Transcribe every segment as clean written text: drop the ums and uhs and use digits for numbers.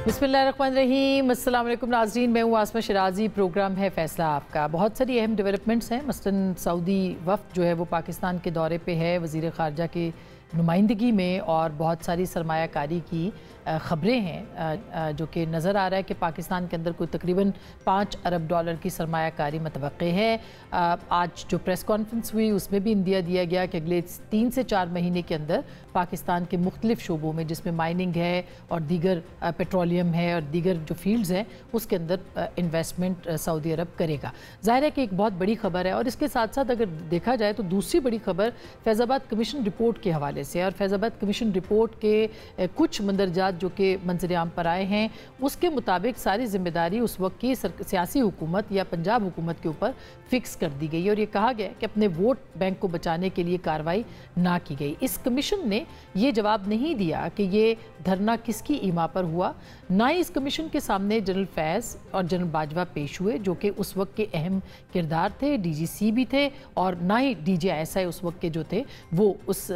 बिस्मिल्लाहिर्रहमानिर्रहीम। अस्सलाम वालेकुम नाज़रीन, मैं हूँ आसमा शिराजी। प्रोग्राम है फैसला आपका। बहुत सारी अहम डेवलपमेंट्स हैं। मसलन सऊदी वफ़द जो है वो पाकिस्तान के दौरे पे है वज़ीर ख़ारजा की नुमाइंदगी में, और बहुत सारी सरमायाकारी की ख़बरें हैं जो कि नज़र आ रहा है कि पाकिस्तान के अंदर कोई तकरीबन $5 अरब की सरमायाकारी मतवक्के है। आज जो प्रेस कॉन्फ्रेंस हुई उसमें भी इंदिया दिया गया कि अगले 3 से 4 महीने के अंदर पाकिस्तान के मुख्तलिफ शोबों में, जिसमें माइनिंग है और दीगर पेट्रोलियम है और दीगर जो फील्ड्स हैं, उसके अंदर इन्वेस्टमेंट सऊदी अरब करेगा। ज़ाहिर है कि एक बहुत बड़ी खबर है। और इसके साथ साथ अगर देखा जाए तो दूसरी बड़ी खबर फैज़ाबाद कमीशन रिपोर्ट के हवाले से, और फैज़ाबाद कमीशन रिपोर्ट के कुछ मंदरजात जो कि मंजर-ए-आम पर आए हैं, उसके मुताबिक सारी जिम्मेदारी उस वक्त की सियासी हुकूमत या पंजाब हुकूमत के ऊपर फिक्स कर दी गई, और ये कहा गया कि अपने वोट बैंक को बचाने के लिए कार्रवाई ना की गई। इस कमीशन ने ये जवाब नहीं दिया कि ये धरना किसकी ईमा पर हुआ। ना ही इस कमीशन के सामने जनरल फैज़ और जनरल बाजवा पेश हुए, जो कि उस वक्त के अहम किरदार थे, DGC भी थे, और ना ही DJSI उस वक्त के जो थे वो उस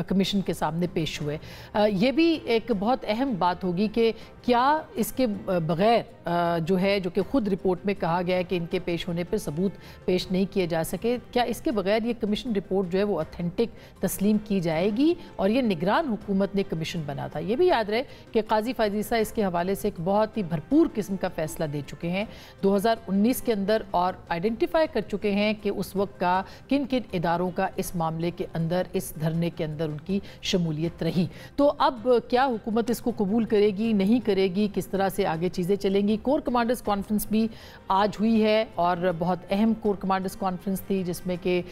कमीशन के सामने पेश हुए। ये भी एक बहुत अहम बात होगी कि क्या इसके बग़ैर जो है, जो कि ख़ुद रिपोर्ट में कहा गया है कि इनके पेश होने पर सबूत पेश नहीं किए जा सके, क्या इसके बग़ैर ये कमीशन रिपोर्ट जो है वो ऑथेंटिक तस्लीम की जाएगी? और ये निगरान हुकूमत ने कमीशन बना था। ये भी याद रहे कि काजी फायजीसा इसके हवाले से एक बहुत ही भरपूर किस्म का फ़ैसला दे चुके हैं 2019 के अंदर, और आइडेंटिफाई कर चुके हैं कि उस वक्त का किन किन इदारों का इस मामले के अंदर, इस धरने के अंदर उनकी शमूलियत रही। तो अब क्या हुकूमत इसको कबूल करेगी, नहीं करेगी, किस तरह से आगे चीज़ें चलेंगी? कोर कमांडर्स कॉन्फ्रेंस भी आज हुई है, और बहुत अहम कोर कमांडर्स कॉन्फ्रेंस थी, जिसमें कि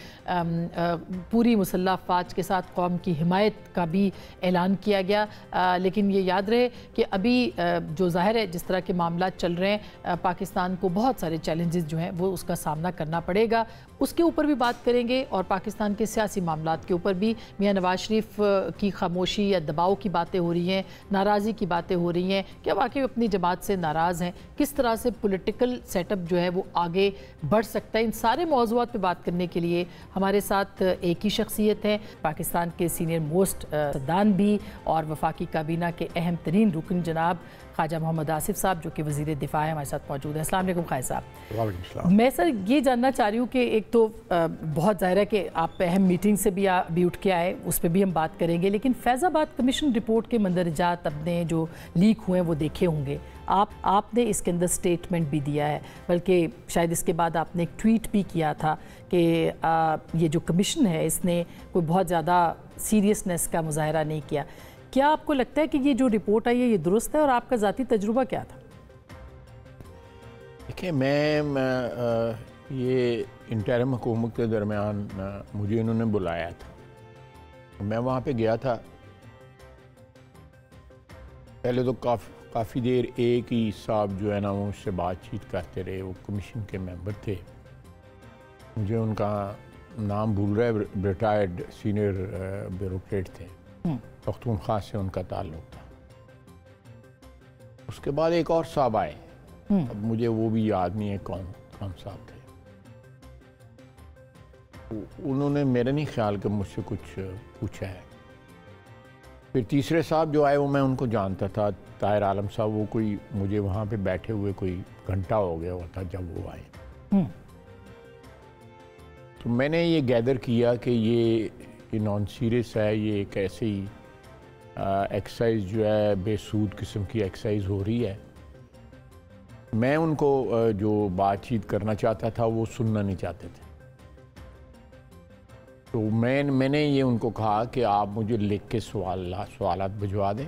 पूरी मुसल्लह अफ़वाज के साथ कौम की हिमायत का भी ऐलान किया गया। लेकिन ये याद रहे कि अभी जो ज़ाहिर है जिस तरह के मामला चल रहे हैं, पाकिस्तान को बहुत सारे चैलेंजेस जो हैं वो उसका सामना करना पड़ेगा। उसके ऊपर भी बात करेंगे, और पाकिस्तान के सियासी मामलात के ऊपर भी मियां नवाज शरीफ की खामोशी या दबाव की बातें हो रही हैं, नाराज़गी की बातें हो रही हैं, क्या वाकई अपनी जमात से नाराज़ हैं, किस तरह से पॉलिटिकल सेटअप जो है वो आगे बढ़ सकता है। इन सारे मौज़ूआत पे बात करने के लिए हमारे साथ एक ही शख्सियत है, पाकिस्तान के सीनियर मोस्ट सदान भी और वफाकी काबीना के अहम तरीन रुकन जनाब ख्वाजा मोहम्मद आसिफ साहब, जो कि वज़ीर दिफा है, हमारे साथ मौजूद हैं। अस्सलाम वालेकुम ख्वाजा साहब। मैं सर ये जानना चाह रही हूँ कि एक तो बहुत ज़ाहिर है कि आप अहम मीटिंग से भी उठ के आए, उस पर भी हम बात करेंगे, लेकिन फैज़ाबाद कमीशन रिपोर्ट के मंदरजात अपने जो लीक हुए हैं वो देखे होंगे आपने इसके अंदर स्टेटमेंट भी दिया है, बल्कि शायद इसके बाद आपने एक ट्वीट भी किया था कि ये जो कमीशन है इसने कोई बहुत ज़्यादा सीरियसनेस का मुजाहरा नहीं किया। क्या आपको लगता है कि ये जो रिपोर्ट आई है ये दुरुस्त है, और आपका ज़ाती तजुर्बा क्या था? देखिए, मैं ये इंटरिम हुकूमत के दरमियान मुझे इन्होंने बुलाया था, मैं वहाँ पे गया था। पहले तो काफ़ी देर एक ही साहब जो है ना वो उससे बातचीत करते रहे, वो कमीशन के मेंबर थे, मुझे उनका नाम भूल रहा है, रिटायर्ड सीनियर ब्यूरोक्रेट थे, पख्तूनख्वा से उनका ताल्लुक़ था। उसके बाद एक और साहब आए, अब मुझे वो भी याद नहीं है कौन साहब थे। उन्होंने मेरा नहीं ख्याल कि मुझसे कुछ पूछा है। फिर तीसरे साहब जो आए वो मैं उनको जानता था, ताहिर आलम साहब, वो कोई मुझे वहाँ पे बैठे हुए कोई घंटा हो गया हुआ था जब वो आए। तो मैंने ये गैदर किया कि ये नॉन सीरियस है, ये एक ऐसे ही एक्सरसाइज जो है बेसूद किस्म की एक्सरसाइज हो रही है। मैं उनको जो बातचीत करना चाहता था वो सुनना नहीं चाहते थे। तो मैंने ये उनको कहा कि आप मुझे लिख के सवालात भिजवा दें,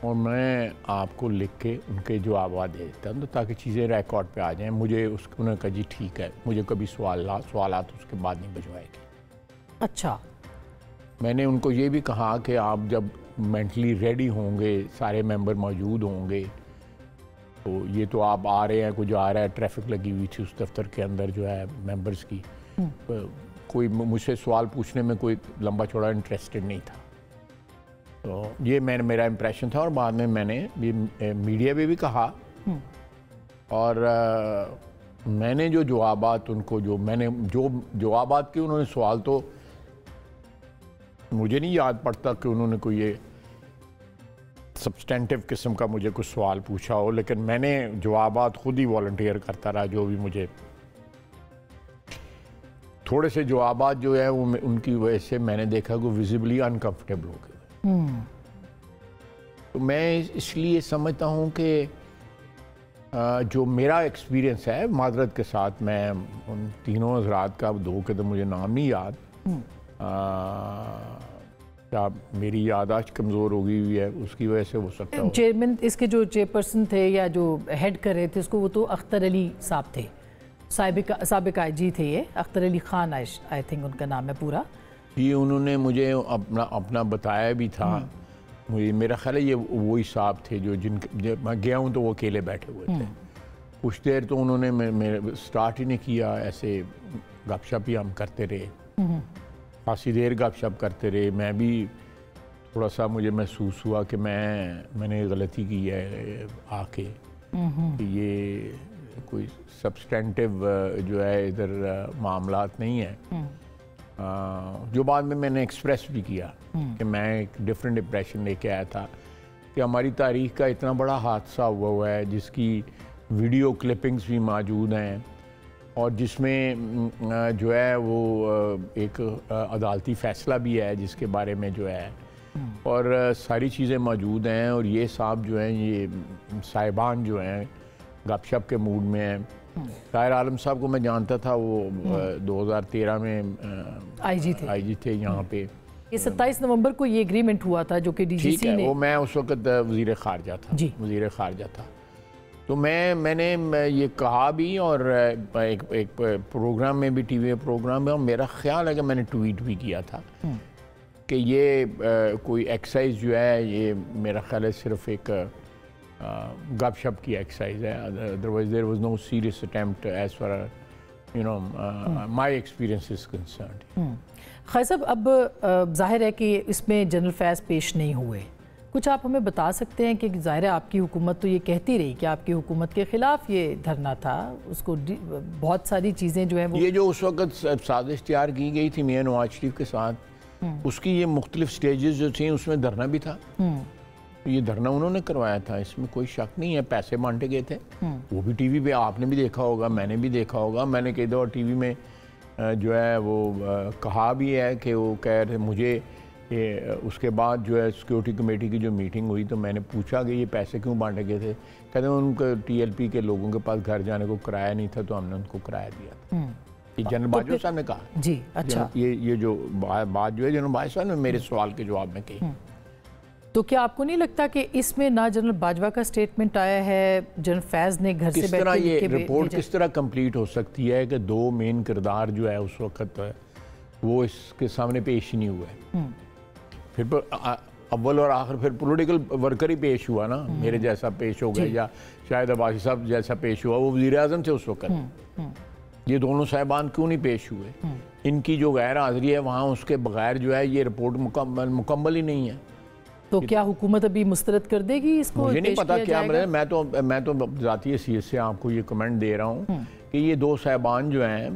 और मैं आपको लिख के उनके जवाब दे देता हूँ, तो ताकि चीज़ें रिकॉर्ड पे आ जाएं। मुझे उन्होंने कहा जी ठीक है, मुझे कभी सवालात उसके बाद नहीं भिजवाएगी। अच्छा। मैंने उनको ये भी कहा कि आप जब मेंटली रेडी होंगे, सारे मेंबर मौजूद होंगे, तो ये तो आप आ रहे हैं, कुछ आ रहा है, ट्रैफिक लगी हुई थी उस दफ्तर के अंदर जो है मेंबर्स की, कोई मुझसे सवाल पूछने में कोई लंबा चौड़ा इंटरेस्टेड नहीं था। तो ये मेरा इम्प्रेशन था, और बाद में मैंने मीडिया में भी कहा, और मैंने जो जवाबात उनको जो जवाबात किए, उन्होंने सवाल तो मुझे नहीं याद पड़ता कि उन्होंने कोई ये सब्सटेंटिव किस्म का मुझे कुछ सवाल पूछा हो, लेकिन मैंने जवाबात खुद ही वॉलंटियर करता रहा। जो भी मुझे थोड़े से जवाबात जो है वो उनकी वजह से मैंने देखा कि विजिबली अनकंफर्टेबल हो गए। तो मैं इसलिए समझता हूँ कि जो मेरा एक्सपीरियंस है, मादरत के साथ मैं उन तीनों हजरात का, दो के तो मुझे नाम नहीं याद, क्या मेरी याददाश्त कमज़ोर हो गई हुई है, उसकी वजह से हो सकता है। चेयरमैन इसके जो चेयरपर्सन थे या जो हेड कर रहे थे उसको, वो तो अख्तर अली साहब थे, साबिक आईजी थे, ये अख्तर अली खान आई थिंक उनका नाम है पूरा। ये उन्होंने मुझे अपना बताया भी था। मुझे मेरा ख्याल है ये वही साहब थे जो जब मैं गया हूँ तो वो अकेले बैठे हुए थे। कुछ देर तो उन्होंने मेरे स्टार्ट ही नहीं किया, ऐसे गपशप ही हम करते रहे, खासी देर गपशप करते रहे। मैं भी थोड़ा सा मुझे महसूस हुआ कि मैंने गलती की है आके, कि ये कोई सब्सटेंटिव जो है इधर मामलात नहीं है। जो बाद में मैंने एक्सप्रेस भी किया कि मैं एक डिफरेंट इंप्रेशन लेके आया था कि हमारी तारीख का इतना बड़ा हादसा हुआ है जिसकी वीडियो क्लिपिंग्स भी मौजूद हैं, और जिसमें जो है वो एक अदालती फ़ैसला भी है जिसके बारे में जो है, और सारी चीज़ें मौजूद हैं। और ये साहब जो हैं, ये साहिबान जो हैं गपशप के मूड में हैं। ताहिर आलम साहब को मैं जानता था, वो 2013 में आईजी थे यहाँ पे। ये 27 नवंबर को ये एग्रीमेंट हुआ था जो कि डीजीसी ने, वो मैं उस वक्त वज़ीर ख़ारजा था, वज़ीर ख़ारजा था। तो मैंने ये कहा भी, और एक प्रोग्राम में भी, टीवी प्रोग्राम में, और मेरा ख्याल है कि मैंने ट्वीट भी किया था कि ये कोई एक्सरसाइज जो है, ये मेरा ख्याल है सिर्फ एक गपशप की एक्सरसाइज है। Otherwise there was no serious attempt as far my experience is concerned. खैर साहब, अब जाहिर है कि इसमें जनरल फैज़ पेश नहीं हुए, कुछ आप हमें बता सकते हैं कि जाहिर है आपकी हुकूमत तो ये कहती रही कि आपकी हुकूमत के ख़िलाफ़ ये धरना था, उसको बहुत सारी चीज़ें जो हैं वो, ये जो उस वक्त साजिश तैयार की गई थी मियां नवाज शरीफ के साथ, उसकी ये मुख्तलिफ स्टेजेस जो थी, उसमें धरना भी था। ये धरना उन्होंने करवाया था, इसमें कोई शक नहीं है। पैसे बांटे गए थे, वो भी टीवी पे आपने भी देखा होगा, मैंने भी देखा होगा। मैंने कई दफ़ा टीवी में जो है वो कहा भी है कि वो कह रहे मुझे ये, उसके बाद जो है सिक्योरिटी कमेटी की जो मीटिंग हुई तो मैंने पूछा कि ये पैसे क्यों बांटे गए थे। कहते हैं उनको TLP के लोगों के पास घर जाने को किराया नहीं था, तो हमने उनको किराया दिया था। ये जनरल बाजवा साहब ने कहा जी। अच्छा, ये जो बात जो है जनरल बाजवा साहब ने मेरे सवाल के जवाब में कही। तो क्या आपको नहीं लगता कि इसमें ना जनरल बाजवा का स्टेटमेंट आया है, जनरल फैज़ ने घर से बैठ के, ये रिपोर्ट किस तरह कंप्लीट हो सकती है कि दो मेन किरदार जो है उस वक्त वो इसके सामने पेश ही नहीं हुए। फिर अव्वल और आखिर फिर पॉलिटिकल वर्कर ही पेश हुआ ना, मेरे जैसा पेश हो गया, या शायद अब्बासी साहब जैसा पेश हुआ, वो वज़ीर आज़म थे उस वक्त। ये दोनों साहिबान क्यों नहीं पेश हुए? इनकी जो गैर हाजिरी है वहाँ, उसके बगैर जो है ये रिपोर्ट मुकम्मल ही नहीं है। तो क्या हुकूमत अभी मुस्तरद कर देगी इसको? मुझे नहीं पता क्या, मैं तो ज़ाती हैसियत से आपको ये कमेंट दे रहा हूँ कि ये दो साहिबान जो हैं,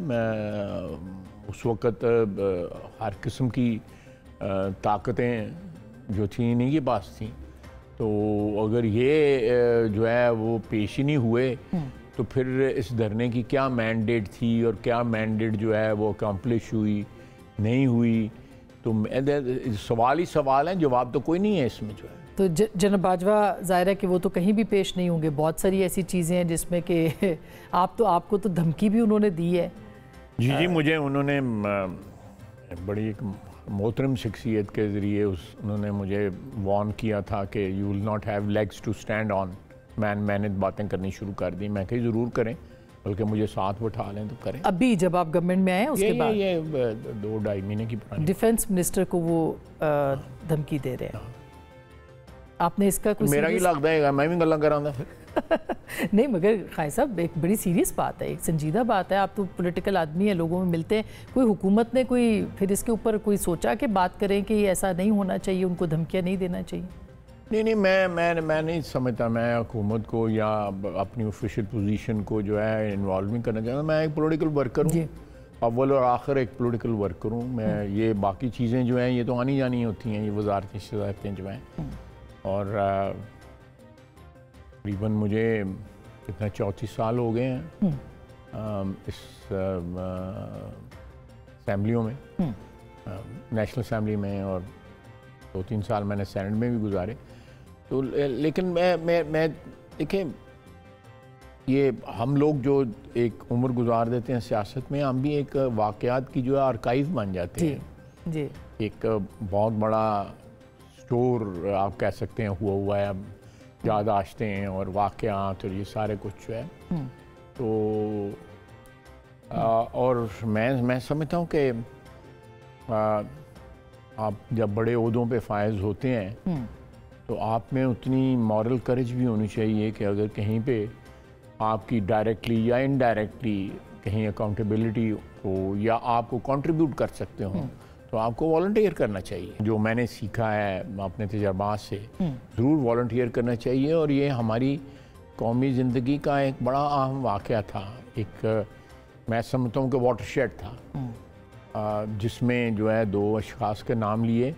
उस वक़्त हर किस्म की ताकतें जो थी इन्हीं के पास थी। तो अगर ये जो है वो पेश ही नहीं हुए तो फिर इस धरने की क्या मैंडेट थी, और क्या मैंडेट जो है वो अकम्प्लिश हुई नहीं हुई? तो सवाल ही सवाल हैं, जवाब तो कोई नहीं है इसमें जो है। तो जनरल बाजवा ज़ाहिर है कि वो तो कहीं भी पेश नहीं होंगे। बहुत सारी ऐसी चीज़ें हैं जिसमें कि आपको तो धमकी भी उन्होंने दी है। जी, मुझे उन्होंने बड़ी एक मोहतरम शख्सियत के ज़रिए उन्होंने मुझे वार्न किया था कि you will not have legs to stand on. मैंने बातें करनी शुरू कर दी। मैं कही ज़रूर करें, बल्कि मुझे साथ बैठा लें तो करें। अभी जब आप गवर्नमेंट में आए उसके बाद ये 2-2.5 महीने की पुरानी, डिफेंस मिनिस्टर को वो धमकी दे रहे हैं। आपने इसका कुछ मेरा ही लगता है मैं भी गल्ला करांगा फिर नहीं, मगर खाई साहब एक बड़ी सीरियस बात है, एक संजीदा बात है। आप तो पॉलिटिकल आदमी हैं, लोगों में मिलते हैं। कोई हुकूमत ने कोई फिर इसके ऊपर कोई सोचा कि बात करें कि ऐसा नहीं होना चाहिए, उनको धमकियाँ नहीं देना चाहिए? नहीं, मैं नहीं समझता मैं हुकूमत को या अपनी ऑफिशियल पोजीशन को जो है इन्वॉल्व नहीं करना चाहता। मैं एक पॉलिटिकल वर्कर हूँ, अव्वल और आखिर एक पॉलिटिकल वर्कर हूँ मैं। ये बाकी चीज़ें जो हैं ये तो आनी जानी होती हैं, ये वजारती शरारतें जो हैं, और तकरीबन मुझे कितना 34 साल हो गए हैं इस असेंबलियों में, नेशनल असेंबली में, और 2-3 साल मैंने सेनेट में भी गुजारे। तो लेकिन मैं देखिए, ये हम लोग जो एक उम्र गुजार देते हैं सियासत में, हम भी एक वाक़यात की जो है आर्काइव बन जाते हैं। जी। एक बहुत बड़ा स्टोर आप कह सकते हैं हुआ है, अब याददाश्तें और वाक़यात और ये सारे कुछ जो है। तो और मैं समझता हूँ कि आप जब बड़े ओहदों पे फायज होते हैं तो आप में उतनी मॉरल करेज भी होनी चाहिए कि अगर कहीं पे आपकी डायरेक्टली या इनडायरेक्टली कहीं अकाउंटेबिलिटी हो या आपको कंट्रीब्यूट कर सकते हो तो आपको वॉलंटियर करना चाहिए। जो मैंने सीखा है अपने तजर्बात से, ज़रूर वॉलंटियर करना चाहिए। और ये हमारी कौमी ज़िंदगी का एक बड़ा अहम वाक़या था। एक मैं समझता हूँ कि वाटरशेड था जिसमें जो है 2 अशख़ास के नाम लिए,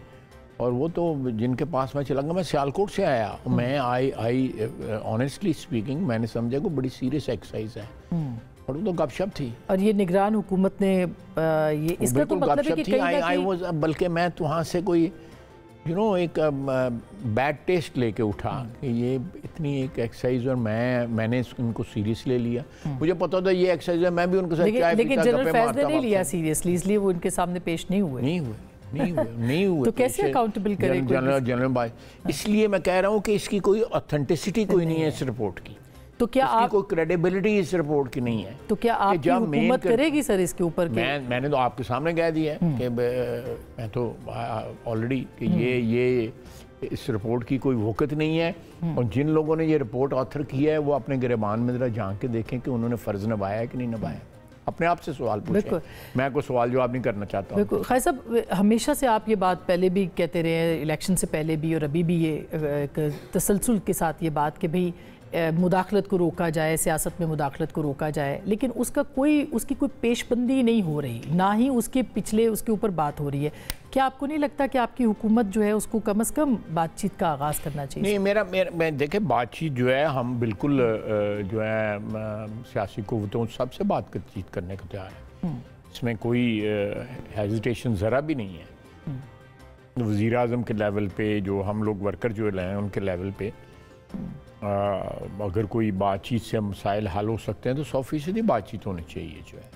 और वो तो जिनके पास मैं चला गया। मैं सियालकोट से आया, मैं आई ऑनेस्टली स्पीकिंग मैंने समझा कि बड़ी सीरियस एक्सरसाइज है, और वो तो गपशप थी। और ये निगरान हुकूमत ने ये इसका तो मतलब है कि कहीं बल्कि मैं तो वहाँ से कोई एक बैड टेस्ट लेके उठा कि ये इतनी एक एक्सरसाइज, और मैंने उनको सीरियस ले लिया। मुझे पता था ये एक्सरसाइज है, मैं भी उनके साथ चाय लेकिन जनरल फैज़ ने नहीं लिया सीरियसली, इसलिए वो उनके सामने पेश नहीं हुए। तो कैसे अकाउंटेबल करें जनरल भाई? इसलिए मैं कह रहा हूँ कि इसकी कोई ऑथेंटिसिटी कोई नहीं है इस रिपोर्ट की। तो क्या आप कोई क्रेडिबिलिटी इस रिपोर्ट की नहीं है। तो क्या आपकी हुकूमत करेगी सर इसके ऊपर? मैंने तो आपके सामने कह दिया है कि मैं तो ऑलरेडी कि ये इस रिपोर्ट की कोई वक़्त नहीं है। और जिन लोगों ने ये रिपोर्ट ऑथर किया है वो अपने गिरबान में ज़रा झांक के देखें कि उन्होंने फ़र्ज़ निभाया है कि नहीं निभाया। अपने आप से सवाल पूछें, मैं कोई सवाल जवाब नहीं करना चाहता। बिल्कुल खैर साहब, हमेशा से आप ये बात पहले भी कहते रहे हैं, इलेक्शन से पहले भी और अभी भी, ये तसलसल के साथ ये बात कि भाई मुदाखलत को रोका जाए, सियासत में मुदाखलत को रोका जाए, लेकिन उसकी कोई पेशबंदी नहीं हो रही, ना ही उसके ऊपर बात हो रही है। क्या आपको नहीं लगता कि आपकी हुकूमत जो है उसको कम से कम बातचीत का आगाज़ करना चाहिए? नहीं, मैं देखें, बातचीत जो है हम बिल्कुल जो है सियासी कुव्वतों सबसे बातचीत करने को तैयार है। इसमें कोई हेजिटेशन ज़रा भी नहीं है। वज़ीर आज़म के लेवल पे जो हम लोग वर्कर जो हैं उनके लेवल पे अगर कोई बातचीत से मसाइल हल हो सकते हैं तो 100% बातचीत होनी चाहिए जो है।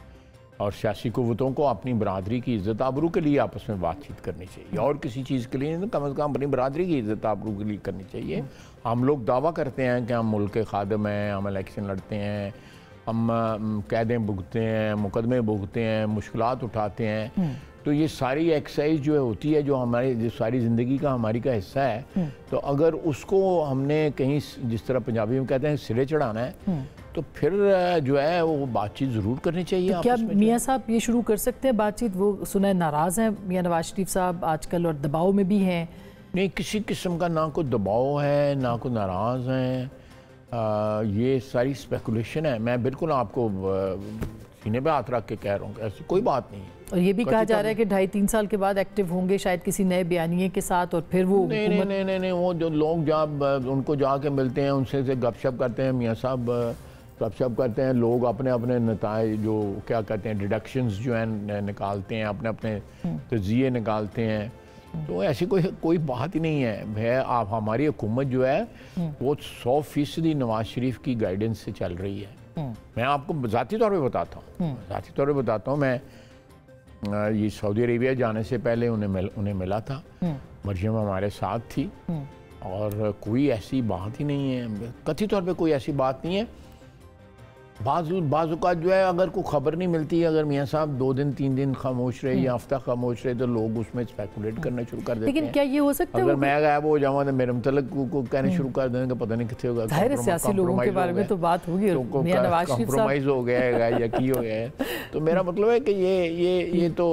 और सियासी कुव्वतों को अपनी बरादरी की इज़्ज़त आबरू के लिए आपस में बातचीत करनी चाहिए, और किसी चीज़ के लिए नहीं, तो कम से कम अपनी बरादरी की इज़्ज़त आबरू के लिए करनी चाहिए। हम लोग दावा करते हैं कि हम मुल्क के खादम हैं, हम इलेक्शन लड़ते हैं, हम कैदें भुगतते हैं, मुकदमे भुगतते हैं, मुश्किलात उठाते हैं। तो ये सारी एक्सरसाइज जो होती है, जो हमारी जो सारी ज़िंदगी का हमारी का हिस्सा है, तो अगर उसको हमने कहीं जिस तरह पंजाबी में कहते हैं सिरे चढ़ाना है, तो फिर जो है वो बातचीत ज़रूर करनी चाहिए। तो क्या मियाँ साहब ये शुरू कर सकते हैं बातचीत? वो सुना है नाराज़ हैं मियाँ नवाज शरीफ साहब आजकल और दबाव में भी हैं। नहीं, किसी किस्म का ना कोई दबाव है ना कोई नाराज़ हैं। ये सारी स्पेकुलेशन है। मैं बिल्कुल आपको सीने पे हाथ रख के कह रहा हूँ, ऐसी कोई बात नहीं है। और ये भी कहा जा रहा है कि 2.5-3 साल के बाद एक्टिव होंगे शायद किसी नए बयानिए के साथ, और फिर वो नहीं, वो जो लोग जब उनको जाके मिलते हैं उनसे से गपशप करते हैं, मियाँ साहब गपशप करते हैं, लोग अपने अपने नताए जो क्या कहते हैं डिडक्शंस जो हैं निकालते हैं, अपने अपने तजिए निकालते हैं। तो ऐसी कोई बात ही नहीं है। आप हमारी हुकूमत जो है वो 100% नवाज शरीफ की गाइडेंस से चल रही है। मैं आपको ज़ाती तौर पे बताता हूँ, मैं ये सऊदी अरेबिया जाने से पहले उन्हें मिला था। मरियम हमारे साथ थी, और कोई ऐसी बात ही नहीं है, कथित तौर पे कोई ऐसी बात नहीं है। बाज़ औक़ात जो है अगर कोई ख़बर नहीं मिलती, अगर मियाँ साहब 2 दिन 3 दिन खामोश रहे या हफ्ता खामोश रहे, तो लोग उसमें स्पेकुलेट करना शुरू कर देते हैं। लेकिन क्या ये हो सकता है अगर मैं गायब हो जाऊँ तो मेरे मतलब को कहने शुरू कर देंगे, पता नहीं कितने होगा। जाहिर है सियासी लोगों के बारे में तो बात होगी, मियाँ नवाज शरीफ साहब कॉम्प्रोमाइज़ हो गया है या की हो गया है। तो मेरा मतलब है कि ये तो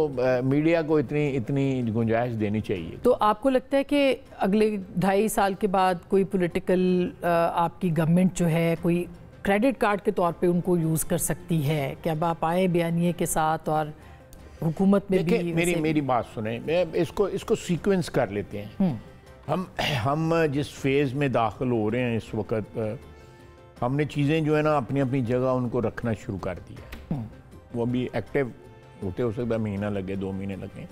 मीडिया को इतनी गुंजाइश देनी चाहिए। तो आपको लगता है कि अगले 2.5 साल के बाद कोई पॉलिटिकल आपकी गवर्नमेंट जो है कोई क्रेडिट कार्ड के तौर पे उनको यूज़ कर सकती है? क्या आप आए बयानिए के साथ और हुकूमत में भी? मेरी बात सुने, इसको सीक्वेंस कर लेते हैं। हम जिस फेज़ में दाखिल हो रहे हैं इस वक्त, हमने चीज़ें जो है ना अपनी अपनी जगह उनको रखना शुरू कर दिया। वो अभी एक्टिव होते हो सकता है महीना लगे, 2 महीने लगे,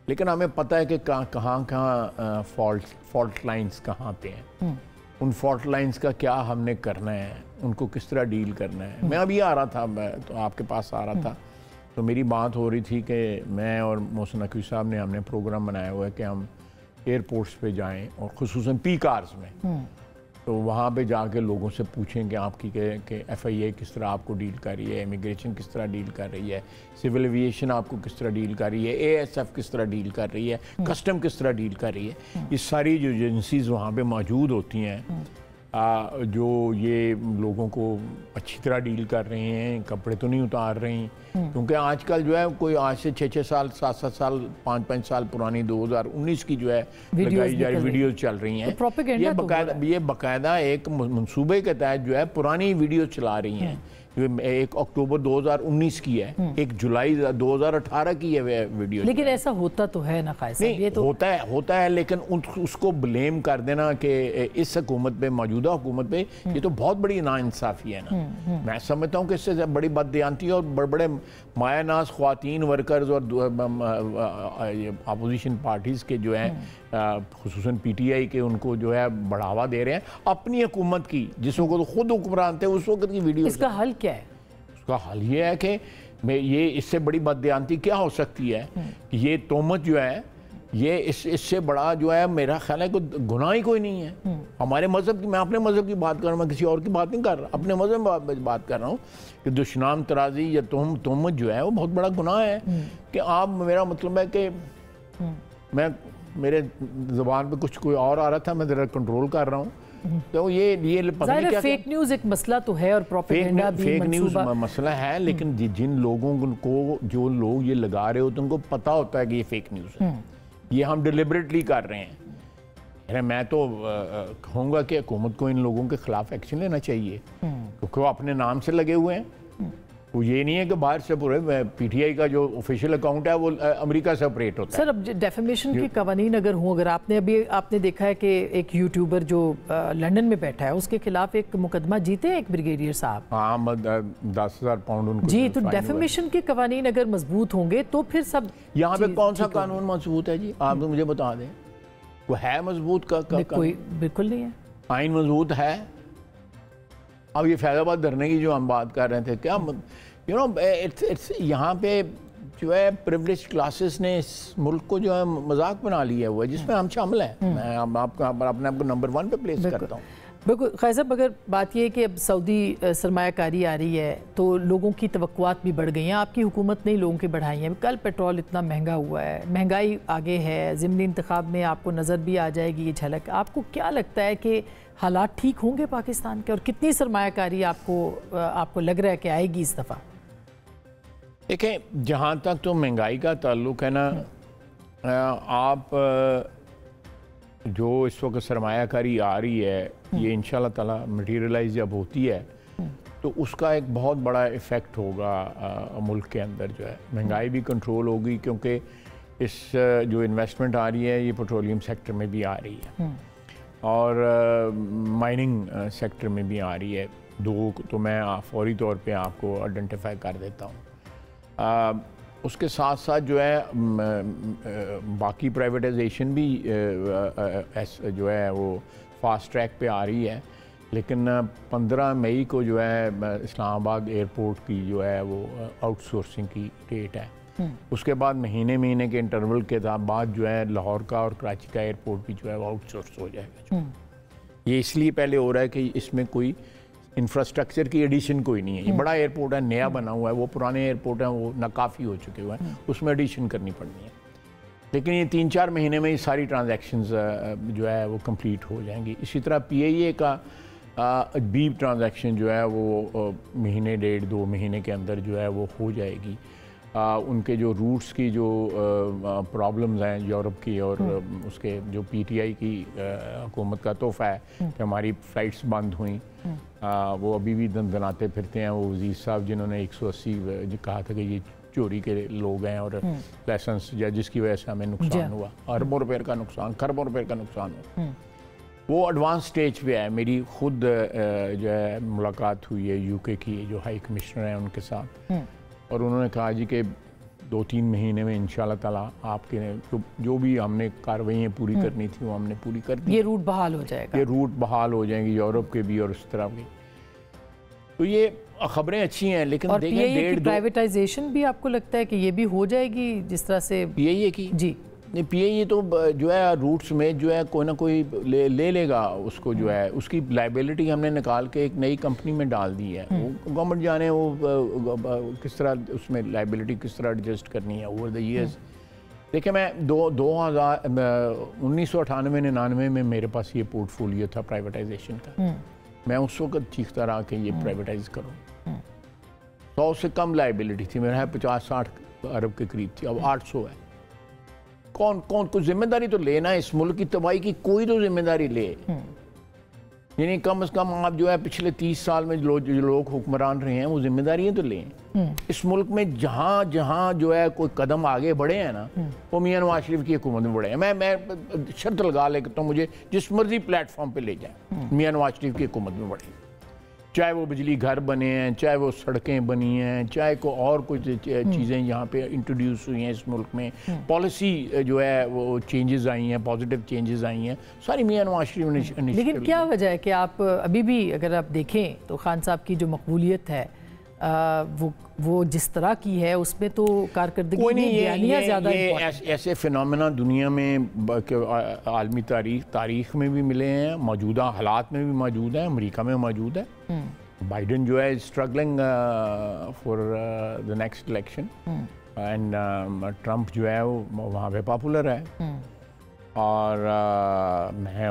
लेकिन हमें पता है कि कहाँ फॉल्ट लाइंस कहाँ पे हैं। उन फॉल्ट लाइंस का क्या हमने करना है, उनको किस तरह डील करना है। मैं अभी आ रहा था, मैं तो आपके पास आ रहा था, तो मेरी बात हो रही थी कि मैं और मोहसिन नकवी साहब ने हमने प्रोग्राम बनाया हुआ है कि हम एयरपोर्ट्स पे जाएं और ख़ुसूसन पीक आवर्स में, तो वहाँ पे जाके लोगों से पूछें कि आपकी कि FIA किस तरह आपको डील कर रही है, इमिग्रेशन किस तरह डील कर रही है, सिविल एविएशन आपको किस तरह डील कर रही है, ASF किस तरह डील कर रही है, कस्टम किस तरह डील कर रही है। ये सारी जो एजेंसीज़ वहाँ पे मौजूद होती हैं, जो ये लोगों को अच्छी तरह डील कर रही हैं, कपड़े तो नहीं उतार रही, क्योंकि आजकल जो है कोई आज से 6-6 साल 7-7 साल 5-5 साल पुरानी 2019 की जो है लगाई जा रही वीडियोस चल रही हैं। तो ये बाकायदा एक मंसूबे के तहत जो है पुरानी वीडियो चला रही हैं। एक अक्टूबर 2019 की है, एक जुलाई 2018 की है वीडियो। लेकिन ऐसा होता तो है ना खायद साहब, ये तो होता है, लेकिन उसको ब्लेम कर देना कि इस हुकूमत पे, मौजूदा हुकूमत पे, ये तो बहुत बड़ी नाइंसाफ़ी है ना। मैं समझता हूँ कि इससे बड़ी बददियानती और बड़े मायानाज ख्वातीन वर्कर्स और अपोजिशन पार्टीज़ के जो हैं, खुसूसन PTI के, उनको जो है बढ़ावा दे रहे हैं अपनी हुकूमत की, जिस वक्त तो खुद हुक्मरान थे उस वक्त की वीडियो। इसका हल क्या है? उसका हल ये है कि ये इससे बड़ी बददियानती क्या हो सकती है कि ये तोहमत जो है, ये इससे बड़ा जो है मेरा ख्याल है कोई गुनाह ही कोई नहीं है। हमारे मज़हब की, मैं अपने मज़हब की बात कर रहा हूँ, मैं किसी और की बात नहीं कर रहा, अपने मज़हब में बात कर रहा हूँ कि दुश्मनाम तराजी या तोहमत जो है वो बहुत बड़ा गुनाह है। कि आप, मेरा मतलब है कि मेरे ज़ुबान पे कुछ कोई और आ रहा था, मैं ज़रा कंट्रोल कर रहा हूँ। तो ये पता नहीं क्या, फेक न्यूज़ एक मसला तो है और प्रोपेगेंडा भी फेक न्यूज़ मसला है, लेकिन जिन लोगों को, जो लोग ये लगा रहे होते हैं, उनको पता होता है कि ये फेक न्यूज़ है, ये हम डिलिबरेटली कर रहे हैं। मैं तो कहूँगा कि हुकूमत को इन लोगों के खिलाफ एक्शन लेना चाहिए, क्योंकि वो अपने नाम से लगे हुए हैं। वो ये नहीं है कि बाहर से पूरे PTI का जो ऑफिशियल अकाउंट है वो अमेरिका से ऑपरेट होता है। सर, अब डेफेमेशन के कवानीन अगर हों, अगर आपने देखा है कि एक यूट्यूबर जो लंदन में बैठा है उसके खिलाफ एक मुकदमा जीते हैं एक ब्रिगेडियर साहब। हाँ, 10,000 पाउंड उनको जी। तो डेफेमेशन के कवानीन अगर मजबूत होंगे तो फिर सब, यहाँ पे कौन सा कानून मजबूत है जी? आप तो मुझे बता दें, वो है मजबूत का कोई बिल्कुल नहीं है। आइन मजबूत है। अब ये फैज़ाबाद धरने की जो हम बात कर रहे थे, क्या इट्स यहाँ पे जो है प्रिविलेज क्लासेस ने इस मुल्क को जो है मजाक बना लिया हुआ है, जिसमें हम शामिल हैं। मैं अपने आप को नंबर 1 पे प्लेस करता हूँ। बिल्कुल। खैर साहब, अगर बात ये है कि अब सऊदी सरमायाकारी आ रही है तो लोगों की तवक्कुआत भी बढ़ गई हैं, आपकी हुकूमत ने लोगों की बढ़ाई हैं। कल पेट्रोल इतना महंगा हुआ है, महंगाई आगे है, ज़िमनी इंतखाब में आपको नज़र भी आ जाएगी ये झलक। आपको क्या लगता है कि हालात ठीक होंगे पाकिस्तान के, और कितनी सरमायाकारी आपको लग रहा है कि आएगी इस दफ़ा? देखें, जहाँ तक तो महंगाई का ताल्लुक है ना, आप जो इस वक्त सरमायाकारी आ रही है, ये इंशाल्लाह ताला मटीरियलाइज जब होती है तो उसका एक बहुत बड़ा इफ़ेक्ट होगा मुल्क के अंदर। जो है महंगाई भी कंट्रोल होगी, क्योंकि इस जो इन्वेस्टमेंट आ रही है ये पेट्रोलियम सेक्टर में भी आ रही है और माइनिंग सेक्टर में भी आ रही है। दो तो मैं फौरी तौर पे आपको आइडेंटिफाई कर देता हूँ। उसके साथ साथ जो है बाकी प्राइवेटाइजेशन भी जो है वो फास्ट ट्रैक पे आ रही है, लेकिन 15 मई को जो है इस्लामाबाद एयरपोर्ट की जो है वो आउटसोर्सिंग की डेट है। उसके बाद महीने के इंटरवल के बाद जो है लाहौर का और कराची का एयरपोर्ट भी जो है वो आउटसोर्स हो जाएगा। ये इसलिए पहले हो रहा है कि इसमें कोई इंफ्रास्ट्रक्चर की एडिशन कोई नहीं है। ये बड़ा एयरपोर्ट है, नया बना हुआ है, वो पुराने एयरपोर्ट हैं वो नाकाफ़ी हो चुके हुए हैं, उसमें एडिशन करनी पड़नी है। लेकिन ये 3-4 महीने में ये सारी ट्रांजैक्शंस जो है वो कंप्लीट हो जाएंगी। इसी तरह PIA का भी ट्रांजैक्शन जो है वो महीने 1.5-2 महीने के अंदर जो है वो हो जाएगी। उनके जो रूट्स की जो प्रॉब्लम्स हैं यूरोप की और उसके जो PTI की हुकूमत का तोहफ़ा है कि हमारी फ़्लाइट्स बंद हुई, वो अभी भी दनदनाते फिरते हैं। वो वज़ीर साहब जिन्होंने 180 कहा था कि ये चोरी के लोग हैं और लाइसेंस या जिसकी वजह से हमें नुकसान हुआ, अरबों रुपए का नुकसान, खरबों रुपए का नुकसान हुआ, वो एडवांस स्टेज पे है। मेरी खुद जो है मुलाकात हुई है यूके की जो हाई कमिश्नर हैं उनके साथ, और उन्होंने कहा जी कि 2-3 महीने में इंशाल्लाह ताला आपके जो भी हमने कार्रवाइयाँ पूरी करनी थी वो हमने पूरी कर दी। ये रूट बहाल हो जाएगा, ये रूट बहाल हो जाएंगे यूरोप के भी और इस तरह के। तो ये खबरें अच्छी हैं, लेकिन और देखें PIA की प्राइवेटाइजेशन भी आपको लगता है कि ये भी हो जाएगी जिस तरह से PIA की? जी नहीं, PIA तो जो है रूट्स में जो है कोई ना कोई ले लेगा उसको, जो है उसकी लाइबिलिटी हमने निकाल के एक नई कंपनी में डाल दी है। वो गवर्नमेंट जाने वो किस तरह उसमें लाइबिलिटी किस तरह एडजस्ट करनी है ओवर द ईयर्स। देखिए मैं 1998-99 में मेरे पास ये पोर्टफोलियो था प्राइवेटाइजेशन का। मैं उस वक्त चीखता रहा कि ये प्राइवेटाइज करो। 100 से कम लाइबिलिटी थी, मेरा 50-60 अरब के करीब थी, अब 800 है। कौन कुछ जिम्मेदारी तो लेना है, इस मुल्क की तबाही की कोई तो जिम्मेदारी ले। यानी कम से कम आप जो है पिछले 30 साल में जो लोग हुक्मरान रहे हैं वो जिम्मेदारियां तो लें। इस मुल्क में जहाँ जहाँ जो है कोई कदम आगे बढ़े हैं ना, वो मियां नवाज शरीफ की हुकूमत में बढ़े हैं। मैं शर्त लगा ले तो मुझे जिस मर्जी प्लेटफॉर्म पे ले जाए, मियां नवाज शरीफ की हुकूमत में बढ़े, चाहे वो बिजली घर बने हैं, चाहे वो सड़कें बनी हैं, चाहे को और कुछ चीज़ें यहाँ पे इंट्रोड्यूस हुई हैं इस मुल्क में, पॉलिसी जो है वो चेंजेस आई हैं, पॉजिटिव चेंजेस आई हैं, सारी मियां नवाज शरीफ ने। लेकिन क्या वजह है कि आप अभी भी अगर आप देखें तो खान साहब की जो मकबूलियत है वो जिस तरह की है उसमें तो कारकर्दगी ज़्यादा ऐसे फिनोमेना दुनिया में आलमी तारीख में भी मिले हैं, मौजूदा हालात में भी मौजूद है, अमेरिका में मौजूद है। बाइडन जो है struggling for the next election and Trump जो है वो वहाँ पे पॉपुलर है। और मैं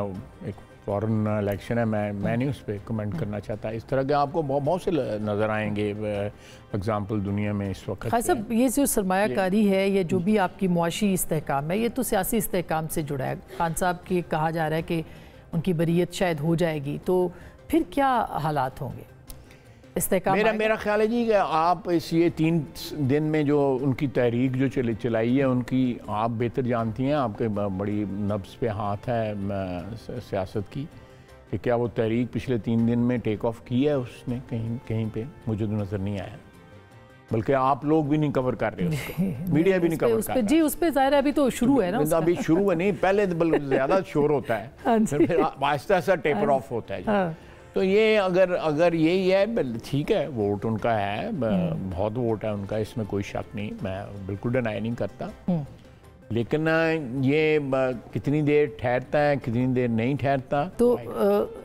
एक फॉरेन इलेक्शन है, मैं नहीं उस पर कमेंट करना चाहता। इस तरह के आपको बहुत से नज़र आएंगे एग्जाम्पल दुनिया में इस वक्त। खान साहब ये जो सरमायाकारी है या जो भी आपकी मुआशी इस्तेहकाम है, ये तो सियासी इस्तेहकाम से जुड़ा है। खान साहब के कहा जा रहा है कि उनकी बरीयत शायद हो जाएगी, तो फिर क्या हालात होंगे? मेरा ख्याल है जी कि आप ये 3 दिन में जो उनकी तहरीक जो चलाई है उनकी आप बेहतर जानती हैं, आपके बड़ी नब्ज़ पे हाथ है सियासत की, कि क्या वो तहरीक पिछले 3 दिन में टेक ऑफ की है उसने कहीं पे? मुझे तो नज़र नहीं आया, बल्कि आप लोग भी नहीं कवर कर रहे उसको, मीडिया भी नहीं कवर कर रहा जी। उस पे ज़ाहिर है अभी तो शुरू है ना, अभी शुरू है, नहीं पहले ज़्यादा शोर होता है, फिर आहिस्ता आहिस्ता टेपर ऑफ होता है। तो ये अगर यही है, ठीक है, वोट उनका है, बहुत वोट है उनका, इसमें कोई शक नहीं, मैं बिल्कुल डिनाई नहीं करता। लेकिन ये कितनी देर ठहरता है, कितनी देर नहीं ठहरता। तो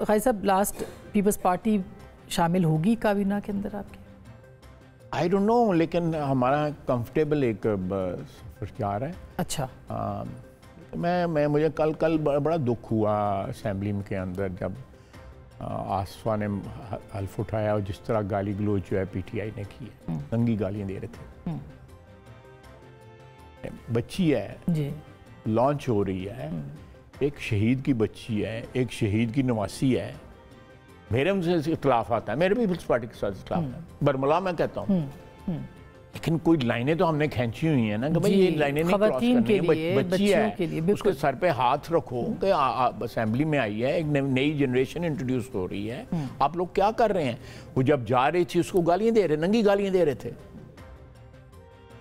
खाई साहब लास्ट पीपल्स पार्टी शामिल होगी काबीना के अंदर आपके? आई डोंट नो, लेकिन हमारा कंफर्टेबल एक सफर जा रहा है। अच्छा। मुझे कल बड़ा दुख हुआ असेंबली के अंदर जब आसफा ने हल्फ उठाया और जिस तरह गाली गलोच जो है PTI ने की है, नंगी गालियां दे रहे थे। बच्ची है जी, लॉन्च हो रही है, एक शहीद की बच्ची है, एक शहीद की नवासी है, मेरे उनसे इख्तलाफ आता है, मेरे पीपल्स पार्टी के साथ इख्तलाफ है, बरमला मैं कहता हूँ, लेकिन कोई लाइनें तो हमने खींची हुई हैं ना कि भाई ये लाइनें नहीं क्रॉस करनी है। बच्ची है, उसके सर पे हाथ रखो कि असेंबली में आई है, एक नई जनरेशन इंट्रोड्यूस हो रही है, आप लोग क्या कर रहे हैं? वो जब जा रही थी उसको गालियां दे रहे, नंगी गालियां दे रहे थे।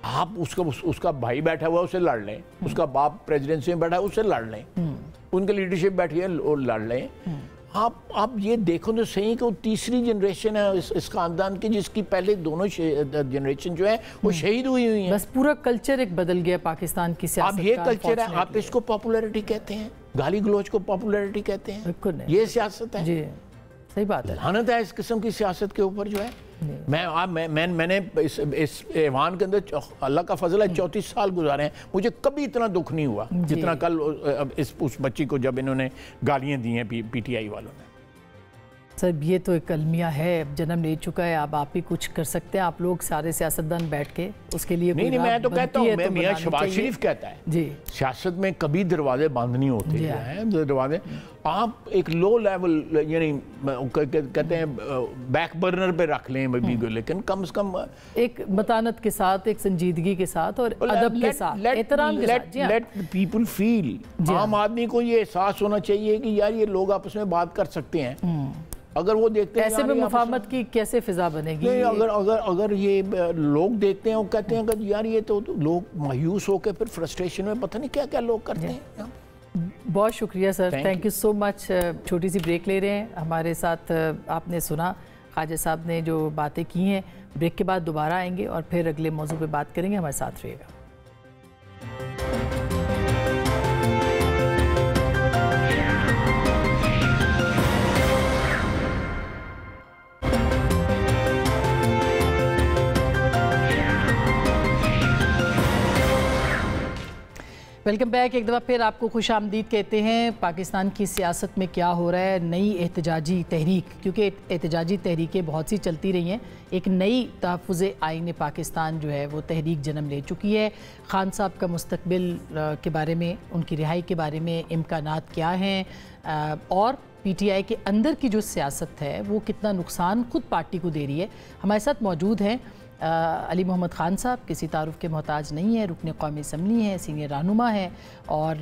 आप उसका भाई बैठा हुआ उससे लड़ लें, उसका बाप प्रेसिडेंसी में बैठा है उससे लड़ लें, उनकी लीडरशिप बैठी है और लड़ लें। आप ये देखो तो सही कि वो तीसरी जनरेशन है इस खानदान की जिसकी पहले दोनों जनरेशन जो है वो शहीद हुई है। बस पूरा कल्चर एक बदल गया पाकिस्तान की सियासत का। अब ये कल्चर है, आप इसको पॉपुलैरिटी कहते हैं, गाली गलोच को पॉपुलैरिटी कहते हैं, बिल्कुल नहीं, ये सियासत है जी, सही बात है। लानत है इस किस्म की सियासत के ऊपर जो है। मैंने इस ऐवान के अंदर अल्लाह का फजल है 34 साल गुजारे हैं, मुझे कभी इतना दुख नहीं हुआ जितना कल उस बच्ची को जब इन्होंने गालियां दी हैं PTI वालों ने। सर ये तो एक अलमिया है, जन्म ले चुका है, अब आप ही कुछ कर सकते हैं। आप लोग सारे सियासतदान बैठ के उसके लिए नहीं, मैं तो कहता हूँ, मैं मियां शहबाज शरीफ कहता है जी, सियासत में कभी दरवाजे बंद नहीं होते हैं। दरवाजे आप एक लो लेवल यानी कहते हैं बैक बर्नर पे रख लें अभी, लेकिन कम से कम एक मतानत के साथ, एक संजीदगी के साथ और अदब के साथ, एहतराम के साथ। लेट पीपल फील, आम आदमी को ये एहसास होना चाहिए कि यार ये लोग आपस में बात कर सकते हैं। अगर वो देखते हैं ऐसे में मुफाहमत की कैसे फिजा बनेगी? नहीं, अगर ये लोग देखते हैं और कहते हैं कि यार ये तो लोग मायूस होकर फिर फ्रस्ट्रेशन में पता नहीं क्या क्या लोग करते हैं। बहुत शुक्रिया sir, thank you so much. छोटी सी ब्रेक ले रहे हैं। हमारे साथ आपने सुना ख्वाजा साहब ने जो बातें की हैं। ब्रेक के बाद दोबारा आएंगे और फिर अगले मौजू पे बात करेंगे। हमारे साथ रहिएगा। Welcome back. एक दफ़ा फिर आपको खुश आमदीद कहते हैं। पाकिस्तान की सियासत में क्या हो रहा है, नई एहतजाजी तहरीक, क्योंकि एहतजाजी तहरीकें बहुत सी चलती रही हैं। एक नई तहफ़्फ़ुज़ आईन पाकिस्तान जो है वो तहरीक जन्म ले चुकी है। खान साहब का मुस्तकबिल के बारे में, उनकी रिहाई के बारे में इम्कानात क्या हैं और PTI के अंदर की जो सियासत है वो कितना नुकसान खुद पार्टी को दे रही है। हमारे साथ मौजूद हैं अली मोहम्मद खान साहब, किसी तारुफ के मोहताज नहीं है, रुकन कौमी असम्बली हैं, सीनियर रहनुमा हैं और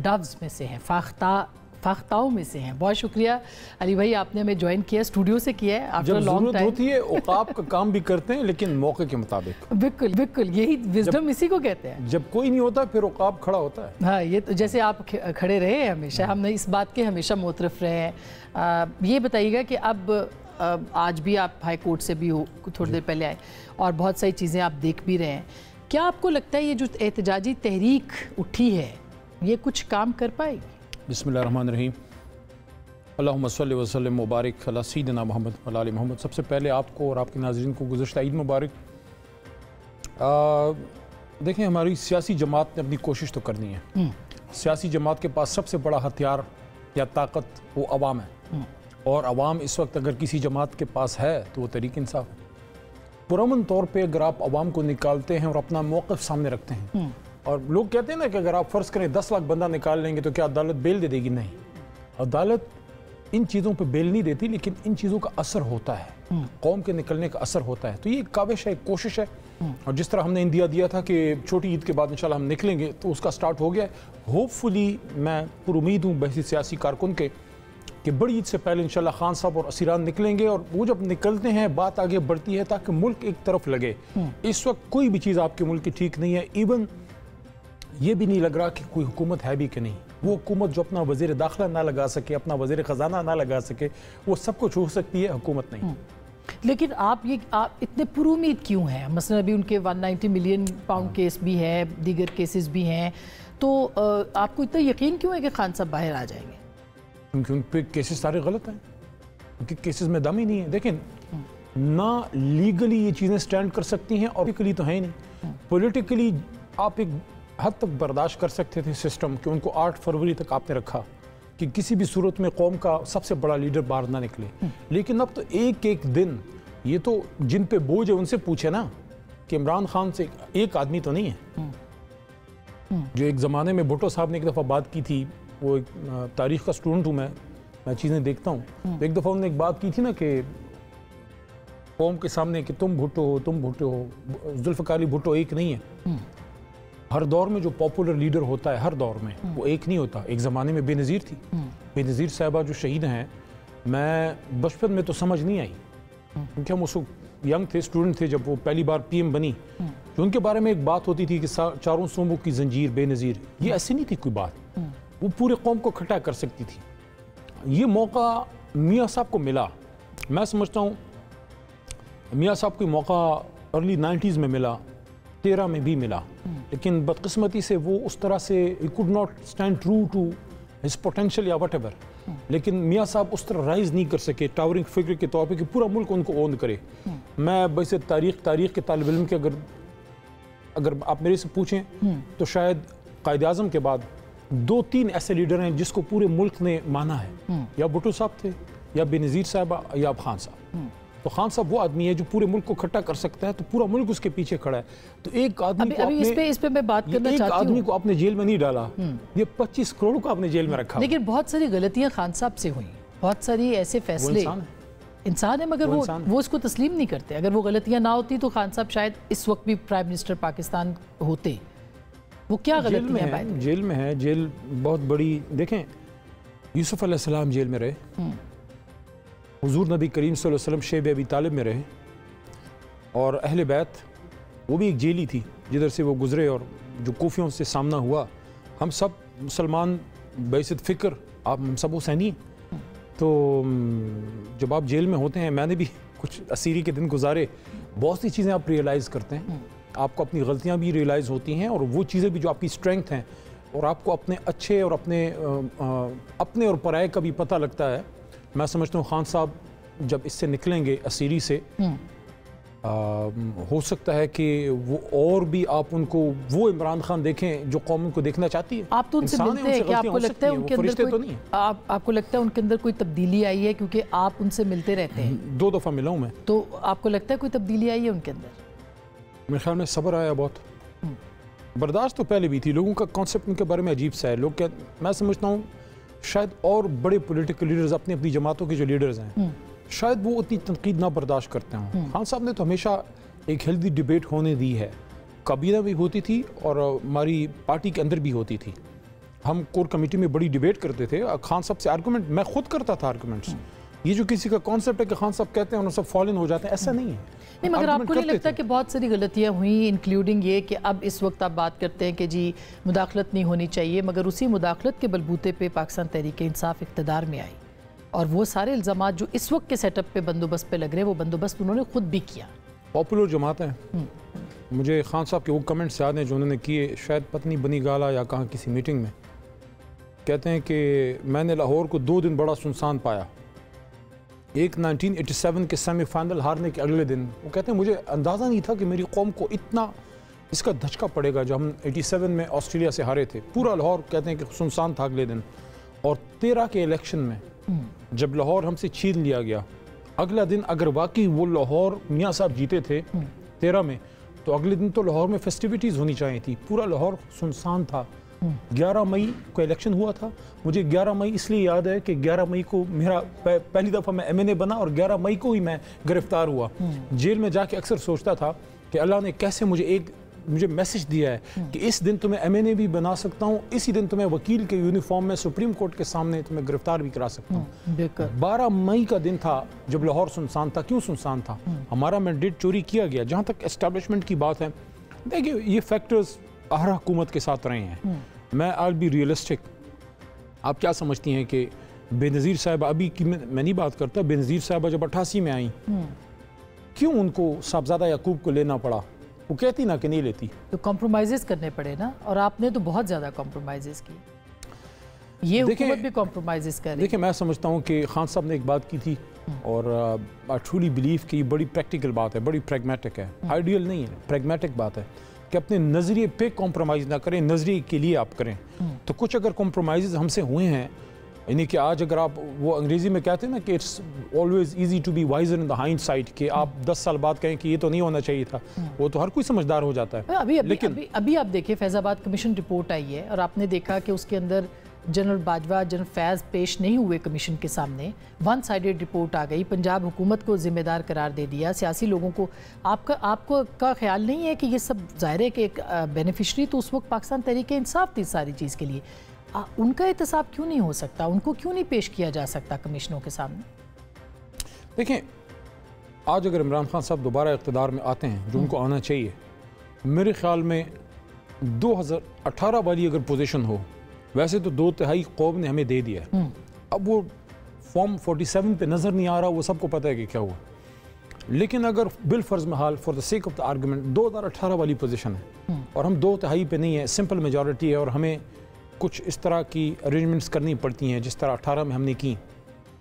डव्स में से हैं, फाख्ताओं में से हैं। बहुत शुक्रिया अली भाई, आपने हमें ज्वाइन किया, स्टूडियो से किया है आफ्टर लॉन्ग टाइम। होती है औकाफ का काम भी करते हैं लेकिन मौके के मुताबिक। बिल्कुल बिल्कुल, यही विजडम इसी को कहते हैं। जब कोई नहीं होता फिर औकाफ खड़ा होता है। हाँ, ये तो जैसे आप खड़े रहे हैं हमेशा, हमने इस बात के हमेशा मोतरफ रहे हैं। ये बताइएगा कि अब आज भी आप हाई कोर्ट से भी हो, थोड़ी देर पहले आए और बहुत सारी चीज़ें आप देख भी रहे हैं। क्या आपको लगता है ये जो एहतजाजी तहरीक उठी है ये कुछ काम कर पाएगी? बिस्मिल्लाहिर्रहमानिर्रहीम, अल्लाहुम्मा सल्लि व सल्लिम मुबारक अला सय्यिदिना मोहम्मद व आले मोहम्मद। सबसे पहले आपको और आपके नाज़रीन को गुज़श्ता ईद मुबारक। देखें, हमारी सियासी जमात ने अपनी कोशिश तो करनी है। सियासी जमात के पास सबसे बड़ा हथियार या ताकत वो अवाम है और अवाम इस वक्त अगर किसी जमात के पास है तो वो तहरीक इंसाफ है। पुरअमन तौर पे अगर आप अवाम को निकालते हैं और अपना मौक़िफ़ सामने रखते हैं, और लोग कहते हैं ना कि अगर आप फ़र्ज़ करें 10 लाख बंदा निकाल लेंगे तो क्या अदालत बेल दे देगी? नहीं, अदालत इन चीज़ों पे बेल नहीं देती, लेकिन इन चीज़ों का असर होता है, कौम के निकलने का असर होता है। तो ये एक काविश है, एक कोशिश है। और जिस तरह हमने इंडिया दिया था कि छोटी ईद के बाद इंशाल्लाह हम निकलेंगे, तो उसका स्टार्ट हो गया। होपफुली मैं पुरुमीद हूँ बैसी सियासी कारकुन के कि बड़ी ईद से पहले इंशाल्लाह खान साहब और असीरान निकलेंगे और वो जब निकलते हैं बात आगे बढ़ती है ताकि मुल्क एक तरफ लगे। इस वक्त कोई भी चीज़ आपके मुल्क की ठीक नहीं है। इवन ये भी नहीं लग रहा कि कोई हुकूमत है भी कि नहीं। वो हुकूमत जो अपना वज़ीर दाखिला ना लगा सके, अपना वज़ीर ख़जाना ना लगा सके, वो सब कुछ हो सकती है, हुकूमत नहीं। लेकिन आप इतने पुरुमीद क्यों हैं? मसलन अभी उनके 190 मिलियन पाउंड केस भी है, दीगर केसेस भी हैं, तो आपको इतना यकीन क्यों है कि खान साहब बाहर आ जाएंगे? क्योंकि उन पे केसेस सारे गलत हैं, उनके केसेस में दम ही नहीं है। देखें, ना लीगली ये चीज़ें स्टैंड कर सकती हैं और पॉलिटिकली तो है ही नहीं। पॉलिटिकली आप एक हद तक बर्दाश्त कर सकते थे सिस्टम कि उनको 8 फरवरी तक आपने रखा कि किसी भी सूरत में कौम का सबसे बड़ा लीडर बाहर ना निकले। लेकिन अब तो एक एक दिन, ये तो जिन पे बोझ है उनसे पूछे ना कि इमरान खान से एक आदमी तो नहीं है। जो एक ज़माने में भुट्टो साहब ने एक दफ़ा बात की थी, वो एक तारीख़ का स्टूडेंट हूँ मैं चीज़ें देखता हूँ, तो एक दफ़ा उन्होंने एक बात की थी ना कि कौम के सामने कि तुम भुट्टो हो, जुल्फ़िकार अली भुट्टो एक नहीं है। हर दौर में जो पॉपुलर लीडर होता है, हर दौर में वो एक नहीं होता। एक ज़माने में बेनज़ीर थी, बेनज़ीर साहिबा जो शहीद हैं, मैं बचपन में तो समझ नहीं आई क्योंकि हम उस यंग थे, स्टूडेंट थे जब वो पहली बार PM बनी। तो उनके बारे में एक बात होती थी कि चारों सूबों की जंजीर बेनज़ीर, ये ऐसी नहीं थी कोई बात, वो पूरे कौम को इकट्ठा कर सकती थी। ये मौका मियाँ साहब को मिला। मैं समझता हूँ मियाँ साहब को मौका अर्ली 90s में मिला, 13 में भी मिला, लेकिन बदकिस्मती से वो उस तरह से could not stand true to his potential या वट एवर। लेकिन मियाँ साहब उस तरह राइज नहीं कर सके टावरिंग फिगर के तौर पे कि पूरा मुल्क उनको ओन करे। मैं वैसे तारीख़ के तालिब इल्म के अगर आप मेरे से पूछें तो शायद कायद आज़म के बाद 2-3 ऐसे लीडर हैं जिसको पूरे मुल्क ने माना है। या भुट्टो साहब थे, या बेनज़ीर साहब या खान साहब। तो खान साहब वो आदमी है जो पूरे मुल्क को इकट्ठा कर सकता है, तो पूरा मुल्क उसके पीछे खड़ा है। तो एक आदमी को इस पे मैं बात करना एक चाहती हूँ। आदमी को आपने जेल में नहीं डाला, ये 25 करोड़ को आपने जेल में रखा। लेकिन बहुत सारी गलतियां खान साहब से हुई, बहुत सारी ऐसे फैसले, इंसान है मगर वो उसको तस्लीम नहीं करते। अगर वो गलतियां ना होती तो खान साहब शायद इस वक्त भी प्राइम मिनिस्टर पाकिस्तान होते। वो क्या गलतियां हैं? जेल में है, जेल बहुत बड़ी। देखें, यूसुफ अलैहिस्सलाम जेल में रहे, हुजूर नबी करीम सल्लल्लाहु अलैहि वसल्लम शेब अबी तालिब में रहे, और अहले बैत वो भी एक जेल ही थी जिधर से वो गुजरे, और जो कूफियों से सामना हुआ। हम सब मुसलमान बैसित फ़िक्र, आप हम सब हुसैनी। तो जब आप जेल में होते हैं, मैंने भी कुछ असीरी के दिन गुजारे, बहुत सी चीज़ें आप रियलाइज़ करते हैं, आपको अपनी गलतियाँ भी रियलाइज़ होती हैं, और वो चीज़ें भी जो आपकी स्ट्रेंथ हैं, और आपको अपने अच्छे और अपने और पराये का भी पता लगता है। मैं समझता हूँ खान साहब जब इससे निकलेंगे असीरी से, हो सकता है कि वो और भी आप उनको वो इमरान खान देखें जो कौम को देखना चाहती है। आप तो उनसे मिलते हैं, क्या आपको लगता है उनके अंदर कोई, तो नहीं है? आपको लगता है उनके अंदर कोई तब्दीली आई है? क्योंकि आप उनसे मिलते रहते हैं। 2 दफ़ा मिला हूँ मैं। तो आपको लगता है कोई तब्दीली आई है उनके अंदर? मेरे ख्याल में सब्र आया बहुत। बर्दाश्त तो पहले भी थी, लोगों का कॉन्सेप्ट उनके बारे में अजीब सा है। लोग क्या, मैं समझता हूँ शायद और बड़े पॉलिटिकल लीडर्स, अपनी अपनी जमातों के जो लीडर्स हैं, शायद वो उतनी तनकीद ना बर्दाश्त करते हों। खान साहब ने तो हमेशा एक हेल्दी डिबेट होने दी है। काबीना भी होती थी और हमारी पार्टी के अंदर भी होती थी। हम कोर कमेटी में बड़ी डिबेट करते थे। खान साहब से आर्गूमेंट, मैं खुद करता था आर्गूमेंट्स। ये जो किसी का कॉन्सेप्ट है कि खान साहब कहते हैं और सब फॉल इन हो जाते हैं, ऐसा नहीं है। नहीं, मगर आपको नहीं लगता कि बहुत सारी गलतियां हुई, इंक्लूडिंग ये कि अब इस वक्त आप बात करते हैं कि जी मुदाखलत नहीं होनी चाहिए, मगर उसी मुदाखलत के बलबूते पे पाकिस्तान तहरीक इंसाफ इक़्तिदार में आई, और वो सारे इल्ज़ामात जो इस वक्त के सेटअप पे बंदोबस्त पे लग रहे हैं, वो बंदोबस्त उन्होंने खुद भी किया। पॉपुलर जमात है। मुझे खान साहब के वो कमेंट्स याद हैं जो उन्होंने किए, शायद पत्नी बनी गाला या कहाँ किसी मीटिंग में। कहते हैं कि मैंने लाहौर को 2 दिन बड़ा सुनसान पाया। एक 1987 के सेमीफाइनल हारने के अगले दिन वो कहते हैं मुझे अंदाज़ा नहीं था कि मेरी कौम को इतना इसका धचका पड़ेगा। जब हम 87 में ऑस्ट्रेलिया से हारे थे, पूरा लाहौर कहते हैं कि सुनसान था अगले दिन। और 13 के इलेक्शन में जब लाहौर हमसे छीन लिया गया, अगला दिन अगर वाकई वो लाहौर मियाँ साहब जीते थे 13 में, तो अगले दिन तो लाहौर में फेस्टिविटीज़ होनी चाहिए थी। पूरा लाहौर सुनसान था। 11 मई को इलेक्शन हुआ था। मुझे 11 मई इसलिए याद है कि 11 मई को मेरा पहली दफ़ा मैं MNA बना, और 11 मई को ही मैं गिरफ्तार हुआ। जेल में जाके अक्सर सोचता था कि अल्लाह ने कैसे मुझे मैसेज दिया है कि इस दिन तुम्हें MNA भी बना सकता हूँ, इसी दिन तुम्हें वकील के यूनिफॉर्म में सुप्रीम कोर्ट के सामने तुम्हें गिरफ्तार भी करा सकता हूँ। 12 मई का दिन था जब लाहौर सुनसान था। क्यों सुनसान था? हमारा मैंडेट चोरी किया गया। जहाँ तक एस्टेब्लिशमेंट की बात है, देखिए ये फैक्टर्स हर हुकूमत के साथ रहे हैं। मैं आज भी रियलिस्टिक, आप क्या समझती हैं कि बेनज़ीर साहबा, अभी की मैं नहीं बात करता, बेनज़ीर साहबा जब 88 में आई, क्यों उनको साहबजादा याकूब को लेना पड़ा? वो कहती ना कि नहीं लेती। तो कॉम्प्रोमाइज़ करने पड़े ना, और आपने तो बहुत ज़्यादा कॉम्प्रोमाइज़ की। ये हुकूमत भी कॉम्प्रोमाइज़ कर रही है। देखिए, मैं समझता हूँ कि खान साहब ने एक बात की थी, और आई ट्रूली बिलीव कि ये बड़ी प्रैक्टिकल बात है, बड़ी प्रैग्मेटिक है। आइडियल नहीं है, प्रैग्मेटिक बात है कि अपने नज़रिए पे कॉम्प्रोमाइज़ ना करें, नज़रिए के लिए आप करें। तो कुछ अगर कॉम्प्रोमाइज़ हमसे हुए हैं, यानी कि आज अगर आप, वो अंग्रेज़ी में कहते हैं ना कि it's always easy to be wiser in the hindsight, कि आप 10 साल बाद कहें कि ये तो नहीं होना चाहिए था, वो तो हर कोई समझदार हो जाता है। अभी आप देखिए, फैज़ाबाद कमीशन रिपोर्ट आई है, और आपने देखा कि उसके अंदर जनरल बाजवा, जनरल फैज़ पेश नहीं हुए कमीशन के सामने। 1 साइडेड रिपोर्ट आ गई, पंजाब हुकूमत को जिम्मेदार करार दे दिया, सियासी लोगों को। आपको का ख्याल नहीं है कि ये सब ज़ाहिर है कि एक बेनिफिशरी तो उस वक्त पाकिस्तान तहरीक इंसाफ थी सारी चीज़ के लिए, उनका एहतसाब क्यों नहीं हो सकता? उनको क्यों नहीं पेश किया जा सकता कमिश्नरों के सामने? देखें, आज अगर इमरान खान साहब दोबारा इक़्तिदार में आते हैं, जो उनको आना चाहिए, मेरे ख्याल में 2018 वाली अगर पोजीशन हो, वैसे तो 2/3 कौम ने हमें दे दिया है। अब वो फॉर्म 47 पे नज़र नहीं आ रहा, वो सबको पता है कि क्या हुआ। लेकिन अगर बिल फर्ज Mahal for the sake of the argument 2018 वाली पोजीशन है, और हम 2/3 पे नहीं है, सिंपल मेजॉरिटी है, और हमें कुछ इस तरह की अरेंजमेंट्स करनी पड़ती हैं जिस तरह 18 में हमने की,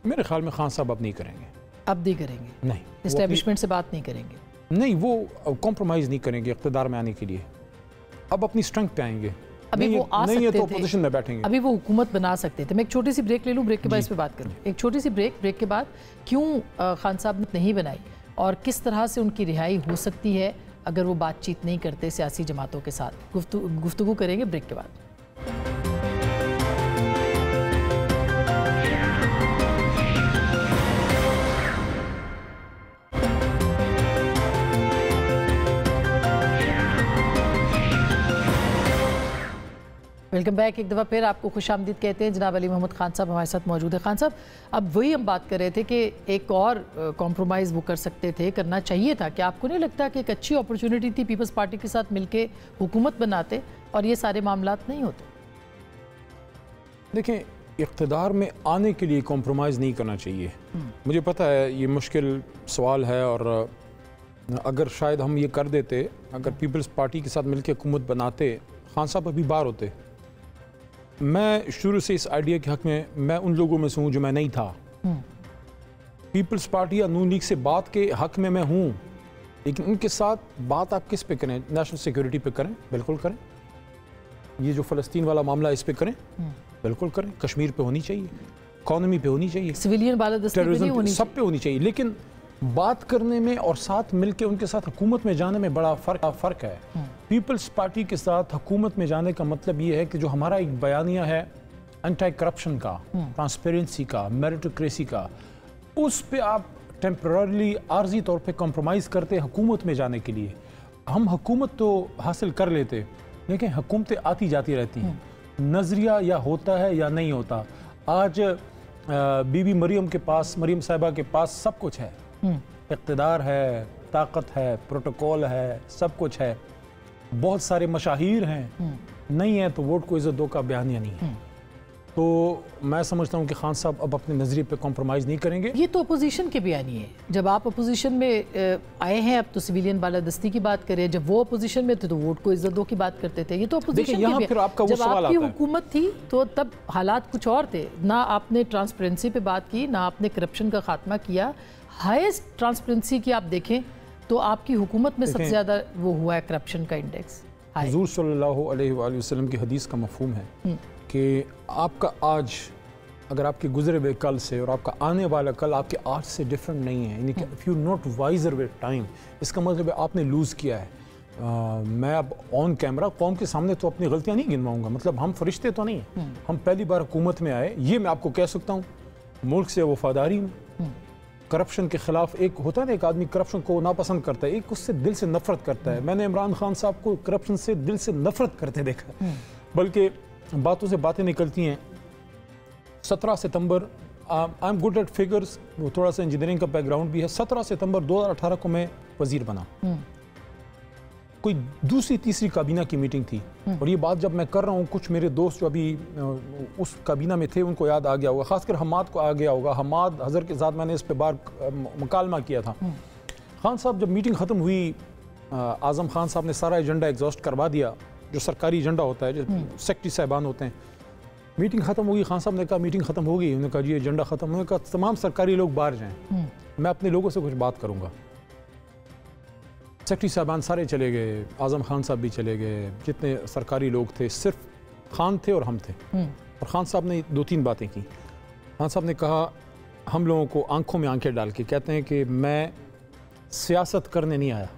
मेरे ख्याल में खान साहब अब नहीं करेंगे। अब नहीं करेंगे? नहीं, एस्टेब्लिशमेंट से बात नहीं करेंगे? नहीं, वो कॉम्प्रोमाइज़ नहीं करेंगे इक़्तिदार में आने के लिए। अब अपनी स्ट्रेंथ पे आएंगे। अभी वो आ नहीं है सकते तो थे, अपोजिशन में बैठेंगे, अभी वो हुकूमत बना सकते थे। मैं एक छोटी सी ब्रेक ले लूँ, ब्रेक के बाद इस पे बात करूँ। एक छोटी सी ब्रेक के बाद क्यों खान साहब ने नहीं बनाई और किस तरह से उनकी रिहाई हो सकती है अगर वो बातचीत नहीं करते सियासी जमातों के साथ, गुफ्तगू करेंगे ब्रेक के बाद। Welcome back. एक दफ़ा फिर आपको खुशामदीद कहते हैं। जनाब अली मोहम्मद खान साहब हमारे साथ मौजूद है। खान साहब, अब वही हम बात कर रहे थे कि एक और कॉम्प्रोमाइज़ वो कर सकते थे, करना चाहिए था। कि आपको नहीं लगता कि एक अच्छी अपॉर्चुनिटी थी पीपल्स पार्टी के साथ मिलके हुकूमत बनाते और ये सारे मामलात नहीं होते? देखें, इक़्तिदार में आने के लिए कॉम्प्रोमाइज़ नहीं करना चाहिए। मुझे पता है ये मुश्किल सवाल है और अगर शायद हम ये कर देते, अगर पीपल्स पार्टी के साथ मिलकर हुकूमत बनाते, खान साहब अभी बाहर होते। मैं शुरू से इस आइडिया के हक़ में, मैं उन लोगों में से हूँ जो मैं नहीं था। पीपल्स पार्टी या नून लीग से बात के हक़ में मैं हूँ, लेकिन उनके साथ बात आप किस पे करें? नेशनल सिक्योरिटी पे करें, बिल्कुल करें। ये जो फ़लस्तीन वाला मामला है इस पे करें, बिल्कुल करें। कश्मीर पे होनी चाहिए, इकॉनमी पे होनी चाहिए, सिविलियन बालादस्ती पे नहीं होनी, सब पे होनी चाहिए। लेकिन बात करने में और साथ मिलके उनके साथ हुकूमत में जाने में बड़ा फ़र्क है। पीपल्स पार्टी के साथ हुकूमत में जाने का मतलब ये है कि जो हमारा एक बयानिया है एंटी करप्शन का, ट्रांसपेरेंसी का, मेरिटोक्रेसी का, उस पे आप टेम्पररीली आर्जी तौर पे कॉम्प्रोमाइज़ करते हुकूमत में जाने के लिए। हम हुकूमत तो हासिल कर लेते, लेकिन हुकूमतें आती जाती रहती हैं। नज़रिया या होता है या नहीं होता। आज बीबी मरियम के पास, मरियम साहिबा के पास सब कुछ है, इक़्तिदार है, ताकत है, प्रोटोकॉल है, सब कुछ है, बहुत सारे मशाहीर हैं, नहीं है तो वोट को इज़्ज़त दो का बयानिया नहीं है। तो मैं समझता हूँ कि खान साहब अब अपने नज़रिए पे कॉम्प्रोमाइज़ नहीं करेंगे। ये तो अपोजिशन के बयानी है। जब आप अपोजिशन में आए हैं, अब तो सिविलियन बालादस्ती की बात करें, जब वो अपोजिशन में थे तो वोट को इज्जत दो की बात करते थे। ये तो अपोजिशन के फिर आपका वो जब आपकी हुकूमत थी तो तब हालात कुछ और थे। ना आपने ट्रांसपेरेंसी पे बात की, ना आपने करप्शन का खात्मा किया। हाईएस्ट ट्रांसपेरेंसी की आप देखें तो आपकी हुकूमत में सबसे ज़्यादा वो हुआ है करप्शन का इंडेक्स। हुज़ूर सल्लल्लाहु अलैहि वसल्लम की हदीस का मफ़हूम है कि आपका आज, अगर आपके गुजरे हुए कल से और आपका आने वाला कल आपके आज से डिफरेंट नहीं है, यानी कि if you not wiser with time, इसका मतलब है आपने लूज़ किया है। मैं अब ऑन कैमरा कौम के सामने तो अपनी गलतियां नहीं गिनवाऊंगा, मतलब हम फरिश्ते तो नहीं हैं। हम पहली बार हुकूमत में आए, ये मैं आपको कह सकता हूँ। मुल्क से वफादारी में, करप्शन के खिलाफ, एक होता है ना, एक आदमी करप्शन को नापसंद करता है, एक उससे दिल से नफरत करता है। मैंने इमरान खान साहब को करप्शन से दिल से नफरत करते देखा, बल्कि बातों से बातें निकलती हैं। 17 सितंबर, I am good at figures, वो थोड़ा सा इंजीनियरिंग का बैकग्राउंड भी है। 17 सितंबर 2018 को मैं वजीर बना। कोई दूसरी तीसरी काबीना की मीटिंग थी, और ये बात जब मैं कर रहा हूँ, कुछ मेरे दोस्त जो अभी उस काबीना में थे उनको याद आ गया होगा, खासकर हमाद को आ गया होगा। हमाद हज़र के साथ मैंने इस पे बार मुकालमा किया था। खान साहब, जब मीटिंग ख़त्म हुई, आज़म खान साहब ने सारा एजेंडा एग्जॉस्ट करवा दिया, जो सरकारी एजेंडा होता है, जो सेक्रेटरी साहबान होते हैं। मीटिंग ख़त्म होगी, खान साहब ने कहा मीटिंग ख़त्म होगी, उन्होंने कहा जी एजेंडा ख़त्म। उन्होंने कहा तमाम सरकारी लोग बाहर जाएँ, मैं अपने लोगों से कुछ बात करूँगा। सेक्रेटरी साहबान सारे चले गए, आज़म खान साहब भी चले गए, जितने सरकारी लोग थे सिर्फ खान थे और हम थे। और खान साहब ने 2-3 बातें की। खान साहब ने कहा, हम लोगों को आंखों में आंखें डाल के कहते हैं कि मैं सियासत करने नहीं आया,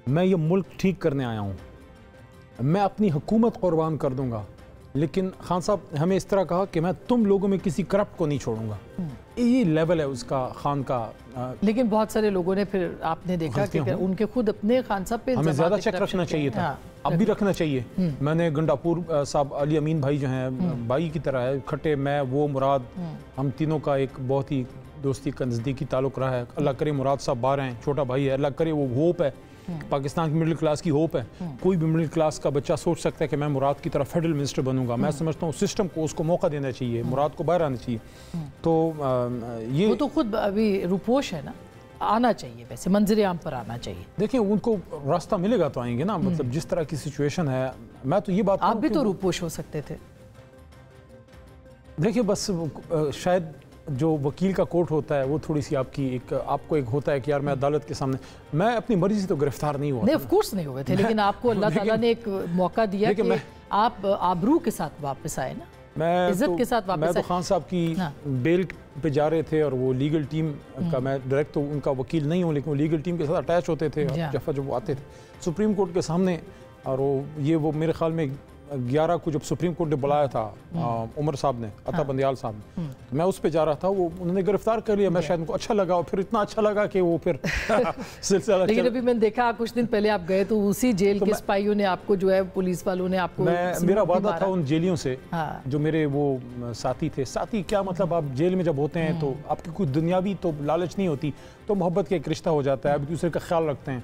मैं ये मुल्क ठीक करने आया हूँ, मैं अपनी हुकूमत कुर्बान कर दूंगा। लेकिन खान साहब हमें इस तरह कहा कि मैं तुम लोगों में किसी करप्ट को नहीं छोड़ूंगा। ये लेवल है उसका, खान का। लेकिन बहुत सारे लोगों ने, फिर आपने देखा कि उनके खुद अपने खान साहब पे हमें ज़्यादा चेक रखना चाहिए था। अब भी रखना चाहिए। मैंने गंडापुर साहब, अली अमीन भाई जो हैं, भाई की तरह है, खट्टे, मैं, वो, मुराद, हम तीनों का एक बहुत ही दोस्ती का नज़दीकी ताल्लुक़ रहा है। अल्लाह करे मुराद साहब बाहर हैं, छोटा भाई है, अल्लाह करे वो होप है, पाकिस्तान की मिडिल क्लास की होप है। कोई भी मिडिल क्लास का बच्चा सोच सकता है कि मैं मुराद की तरह फेडरल मिनिस्टर बनूंगा। मैं समझता हूँ सिस्टम को उसको मौका देना चाहिए, मुराद को बाहर आना चाहिए। तो ये वो तो खुद अभी रुपोश है ना, आना चाहिए, वैसे मंजर आम पर आना चाहिए। देखिए, उनको रास्ता मिलेगा तो आएंगे ना, मतलब जिस तरह की सिचुएशन है। मैं तो ये बात, आप भी तो रुपोश हो सकते थे। देखिए, बस शायद जो वकील का कोर्ट होता है वो थोड़ी सी आपकी आपको एक होता है कि यार मैं अदालत के सामने, मैं अपनी मर्जी से तो गिरफ्तार नहीं हुआ। नहीं, ऑफ कोर्स नहीं हुए थे, लेकिन आपको अल्लाह ताला ने एक मौका दिया कि आप आबरू के साथ वापस आए ना, मैं इज्जत तो, के साथ वापस मैं तो आए। खान साहब की हाँ। बेल पे जा रहे थे और वो लीगल टीम का, मैं डायरेक्ट तो उनका वकील नहीं हूँ, लेकिन वो लीगल टीम के साथ अटैच होते थे जी हाँ। जब वो आते थे सुप्रीम कोर्ट के सामने। और वो मेरे ख्याल में 11 को जब सुप्रीम कोर्ट ने बुलाया था उमर साहब ने, अता बंदयाल साहब ने, तो मैं उस पे जा रहा था, वो उन्होंने गिरफ्तार कर लिया। मैं शायद उनको अच्छा लगा और फिर इतना अच्छा लगा कि वो फिर सिलसिला लेकिन अभी मैंने देखा कुछ दिन पहले आप गए तो उसी जेल के सिपाहियों ने आपको जो है, पुलिस वालों ने आपको, मेरा वादा था उन जेलियों से, हाँ। जो मेरे वो साथी थे। साथी क्या मतलब, आप जेल में जब होते हैं तो आपकी कोई दुनियावी तो लालच नहीं होती, तो मोहब्बत का एक रिश्ता हो जाता है, आप एक दूसरे का ख्याल रखते हैं।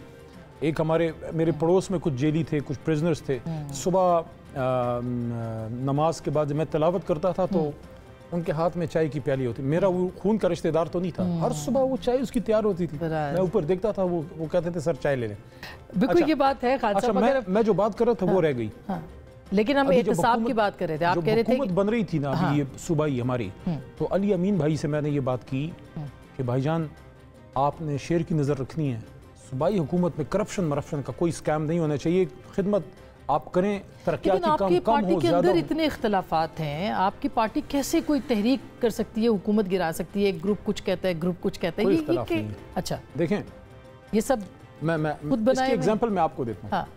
एक मेरे पड़ोस में कुछ जेली थे, कुछ प्रिजनर्स थे। सुबह नमाज के बाद जब मैं तिलावत करता था तो उनके हाथ में चाय की प्याली होती। मेरा वो खून का रिश्तेदार तो नहीं था, हर सुबह वो चाय उसकी तैयार होती थी, मैं ऊपर देखता था, वो कहते थे सर चाय ले लें। बिल्कुल ये बात है खान साहब। मैं जो बात कर रहा था वो रह गई। लेकिन हम एहतसाब की बात कर रहे थे, आप कह रहे थे हुकूमत बन रही थी ना अभी ये सूबा ही हमारी, तो अली अमीन भाई से मैंने ये बात की कि भाईजान आपने शेर की नज़र रखनी है, सूबाई हुकूमत में करप्शन का कोई स्कैम नहीं होना चाहिए, खिदमत आप करें, तरक्याती काम आपकी कम पार्टी हो, के ज़्यादा अंदर हो। इतने इख्तलाफात हैं, आपकी पार्टी कैसे कोई तहरीक कर सकती है, हुकूमत गिरा सकती है? एक ग्रुप कुछ कहता है, ग्रुप कुछ कहता है, कोई ये इख्तलाफ नहीं है। अच्छा देखें, ये सब मैं खुद बनाए इसकी हुए? एग्जांपल मैं आपको देता हूँ। हाँ।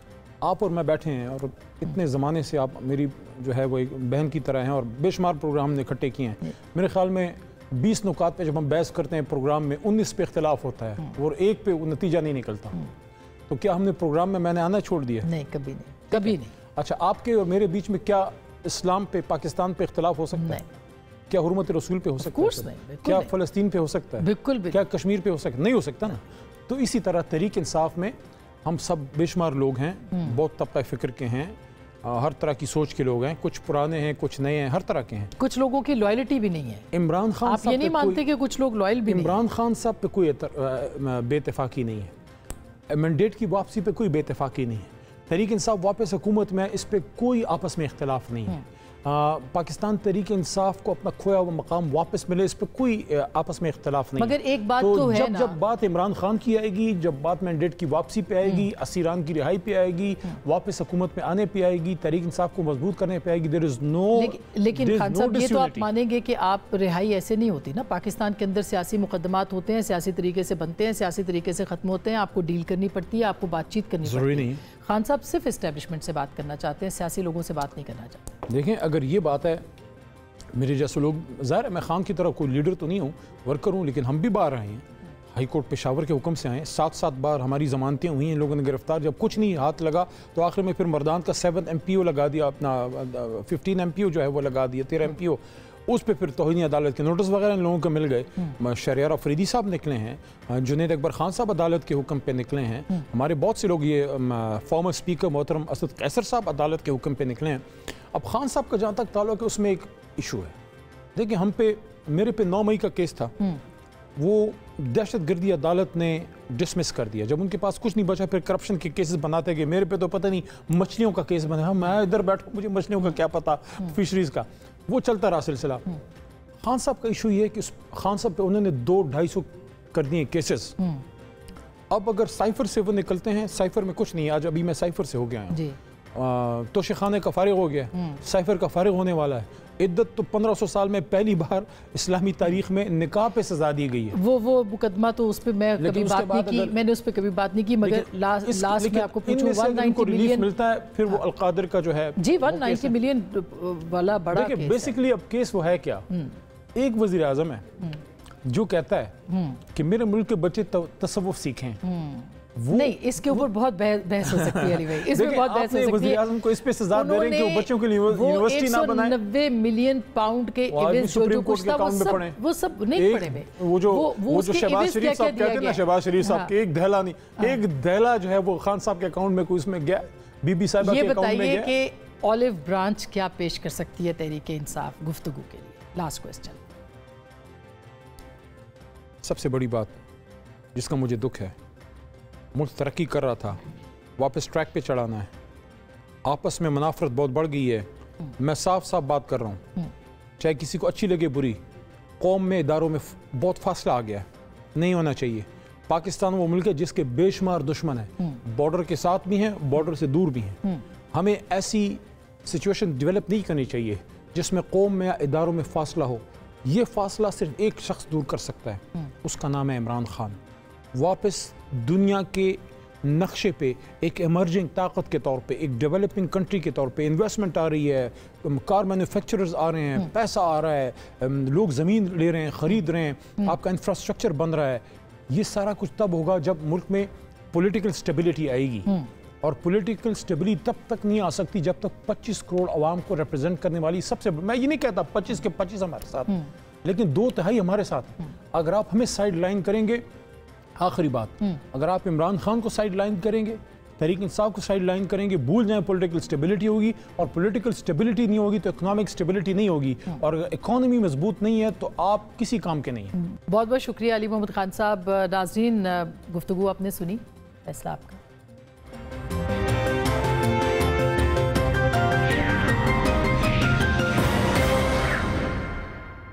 आप और मैं बैठे हैं और इतने ज़माने से आप मेरी जो है वो एक बहन की तरह हैं और बेशुमार प्रोग्राम हमने इकट्ठे किए हैं। मेरे ख्याल में 20 नुकात पे जब हम बहस करते हैं प्रोग्राम में 19 पे इख्तलाफ होता है और एक पे नतीजा नहीं निकलता। तो क्या हमने प्रोग्राम में मैंने आना छोड़ दिया? नहीं, कभी नहीं, कभी नहीं। अच्छा, आपके और मेरे बीच में क्या इस्लाम पे, पाकिस्तान पे इख्तलाफ हो सकता है? क्या हुर्मत रसूल पे हो सकता है? क्या फ़लस्तीन पे हो सकता है? बिल्कुल। क्या कश्मीर पे हो सकता है? नहीं हो सकता ना। तो इसी तरह तहरीक इंसाफ में हम सब बेशुमार लोग हैं, बहुत तबका फ़िक्र के हैं, हर तरह की सोच के लोग हैं, कुछ पुराने हैं, कुछ नए हैं, हर तरह के हैं। कुछ लोगों की लॉयल्टी भी नहीं है। इमरान खान आप ये नहीं मानते कि कुछ लोग लॉयल भी नहीं? इमरान खान साहब पे कोई बेइत्तेफाकी नहीं है, मैंडेट की वापसी पे कोई बेइत्तेफाकी नहीं है, तहरीक इंसाफ वापस हुकूमत में, इस पर कोई आपस में इख्तलाफ नहीं है। पाकिस्तान तहरीक इंसाफ को अपना खोया हुआ मकाम वापस मिले, इस पर कोई आपस में इख्तलाफ नहीं। मगर एक बात तो है ना, जब बात इमरान खान की आएगी, जब बात मैंडेट की वापसी पे आएगी, असीरान की रिहाई पे आएगी, वापस हुकूमत में आने पे आएगी, तहरीक इंसाफ को मजबूत करने पे आएगी, देयर इज नो। लेकिन खान साहब ये तो आप मानेंगे कि आप रिहाई ऐसे नहीं होती ना, पाकिस्तान के अंदर सियासी मुकदमात होते हैं, सियासी तरीके से बनते हैं, सियासी तरीके से ख़त्म होते हैं, आपको डील करनी पड़ती है, आपको बातचीत करनी जरूरी पड़ती है। नहीं है। खान साहब सिर्फ इस्टेब्लिशमेंट से बात करना चाहते हैं, सियासी लोगों से बात नहीं करना चाहते। देखें, अगर ये बात है, मेरे जैसे लोग, ज़ाहिर है मैं खान की तरह कोई लीडर तो नहीं हूँ, वर्कर हूँ, लेकिन हम भी बाहर आए हैं, हाई कोर्ट पेशावर के हुक्म से आए, 7 बार हमारी ज़मानतें हुई हैं, लोगों ने गिरफ्तार, जब कुछ नहीं हाथ लगा तो आखिर में फिर मर्दान का 7 MPO लगा दिया, अपना 15 MPO जो है वो लगा दिया, 13 MPO, उस पर फिर तौहीन अदालत के नोटिस वगैरह इन लोगों को मिल गए। शहरियार अफरीदी साहब निकले हैं, जुनैद अकबर खान साहब अदालत के हुक्म पे निकले हैं, हमारे बहुत से लोग, ये फॉर्मर स्पीकर मोहतरम असद कैसर साहब अदालत के हुक्म पे निकले हैं। अब खान साहब का जहाँ तक ताल्लुक है, उसमें एक इशू है। देखिए, मेरे पे 9 मई का केस था, वो दहशत गर्दी अदालत ने डिसमिस कर दिया। जब उनके पास कुछ नहीं बचा, फिर करप्शन के केसेस बनाते गए। मेरे पे तो पता नहीं मछलियों का केस बना, मैं इधर बैठा, मुझे मछलियों का क्या पता, फिशरीज का, वो चलता रहा सिलसिला। खान साहब का इशू ये है कि खान साहब पे उन्होंने 200-250 कर दिए केसेस। अब अगर साइफर से वो निकलते हैं, साइफर में कुछ नहीं है, आज अभी मैं साइफर से हो गया हूँ, तोशखाने का फारिग हो गया, साइफर का फारिग होने वाला है। इद्दत तो 1500 साल में पहली बार इस्लामी तारीख में निकाह पे सजा दी गई है। वो मुकदमा तो उस पर मैं कभी बात नहीं की, मैंने उस पर कभी बात नहीं की, मगर लास्ट में आपको पूछूं, 190 मिलियन मिलता है, फिर वो अलकादिर का जो है जी 190 मिलियन वाला बड़ा केस है। बेसिकली अब केस वो है क्या, एक वजीर आजम है जो कहता है कि मेरे मुल्क के बच्चे तसव्वुफ सीखें। नहीं, इसके ऊपर बहुत बहस हो सकती है अली भाई, इसमें बहुत बहस हो सकती है। वज़ीर आज़म को इस पे सजा दे रहे हैं कि वो बच्चों के लिए यूनिवर्सिटी ना बनाए। 190 मिलियन पाउंड के इवेंट्स जो कुछ था वो सब नहीं पड़े हुए। वो जो शहबाज शरीफ साहब कहते हैं ना, शहबाज शरीफ साहब के एक दहला नहीं, एक दहला जो है वो खान साहब के अकाउंट में कोई उसमें गया, बीबी साहिबा के अकाउंट में गया। ये बताइए कि ऑलिव ब्रांच क्या पेश कर सकती है तहरीक इंसाफ गुफ्तगू के लिए? Last question. सबसे बड़ी बात जिसका मुझे दुख है, मुल्क तरक्की कर रहा था, वापस ट्रैक पे चढ़ाना है, आपस में मुनाफरत बहुत बढ़ गई है। मैं साफ साफ बात कर रहा हूँ, चाहे किसी को अच्छी लगे बुरी, कौम में इदारों में बहुत फासला आ गया है, नहीं होना चाहिए। पाकिस्तान वो मुल्क है जिसके बेशुमार दुश्मन हैं, बॉर्डर के साथ भी हैं, बॉर्डर से दूर भी हैं। हमें ऐसी सिचुएशन डेवलप नहीं करनी चाहिए जिसमें कौम में या इदारों में फासला हो। ये फासला सिर्फ एक शख्स दूर कर सकता है, उसका नाम है इमरान खान। वापस दुनिया के नक्शे पे एक इमर्जिंग ताकत के तौर पे, एक डेवलपिंग कंट्री के तौर पे इन्वेस्टमेंट आ रही है, कार मैन्युफैक्चरर्स आ रहे हैं, पैसा आ रहा है, लोग ज़मीन ले रहे हैं, ख़रीद रहे हैं, आपका इंफ्रास्ट्रक्चर बन रहा है। ये सारा कुछ तब होगा जब मुल्क में पॉलिटिकल स्टेबिलिटी आएगी। और पॉलिटिकल स्टेबिलिटी तब तक नहीं आ सकती जब तक 25 करोड़ आवाम को रिप्रेजेंट करने वाली सबसे, मैं ये नहीं कहता 25 के 25 हमारे साथ, लेकिन 2/3 हमारे साथ। अगर आप हमें साइड लाइन करेंगे, आखिरी बात, अगर आप इमरान खान को साइड लाइन करेंगे, तहरीक इंसाफ को साइड लाइन करेंगे, भूल जाएं पॉलिटिकल स्टेबिलिटी होगी, और पॉलिटिकल स्टेबिलिटी नहीं होगी तो इकोनॉमिक स्टेबिलिटी नहीं होगी, और इकोनॉमी मजबूत नहीं है तो आप किसी काम के नहीं हैं। बहुत बहुत शुक्रिया अली मोहम्मद खान साहब। नाज़रीन, गुफ्तगू आपने सुनी, फैसला आपका।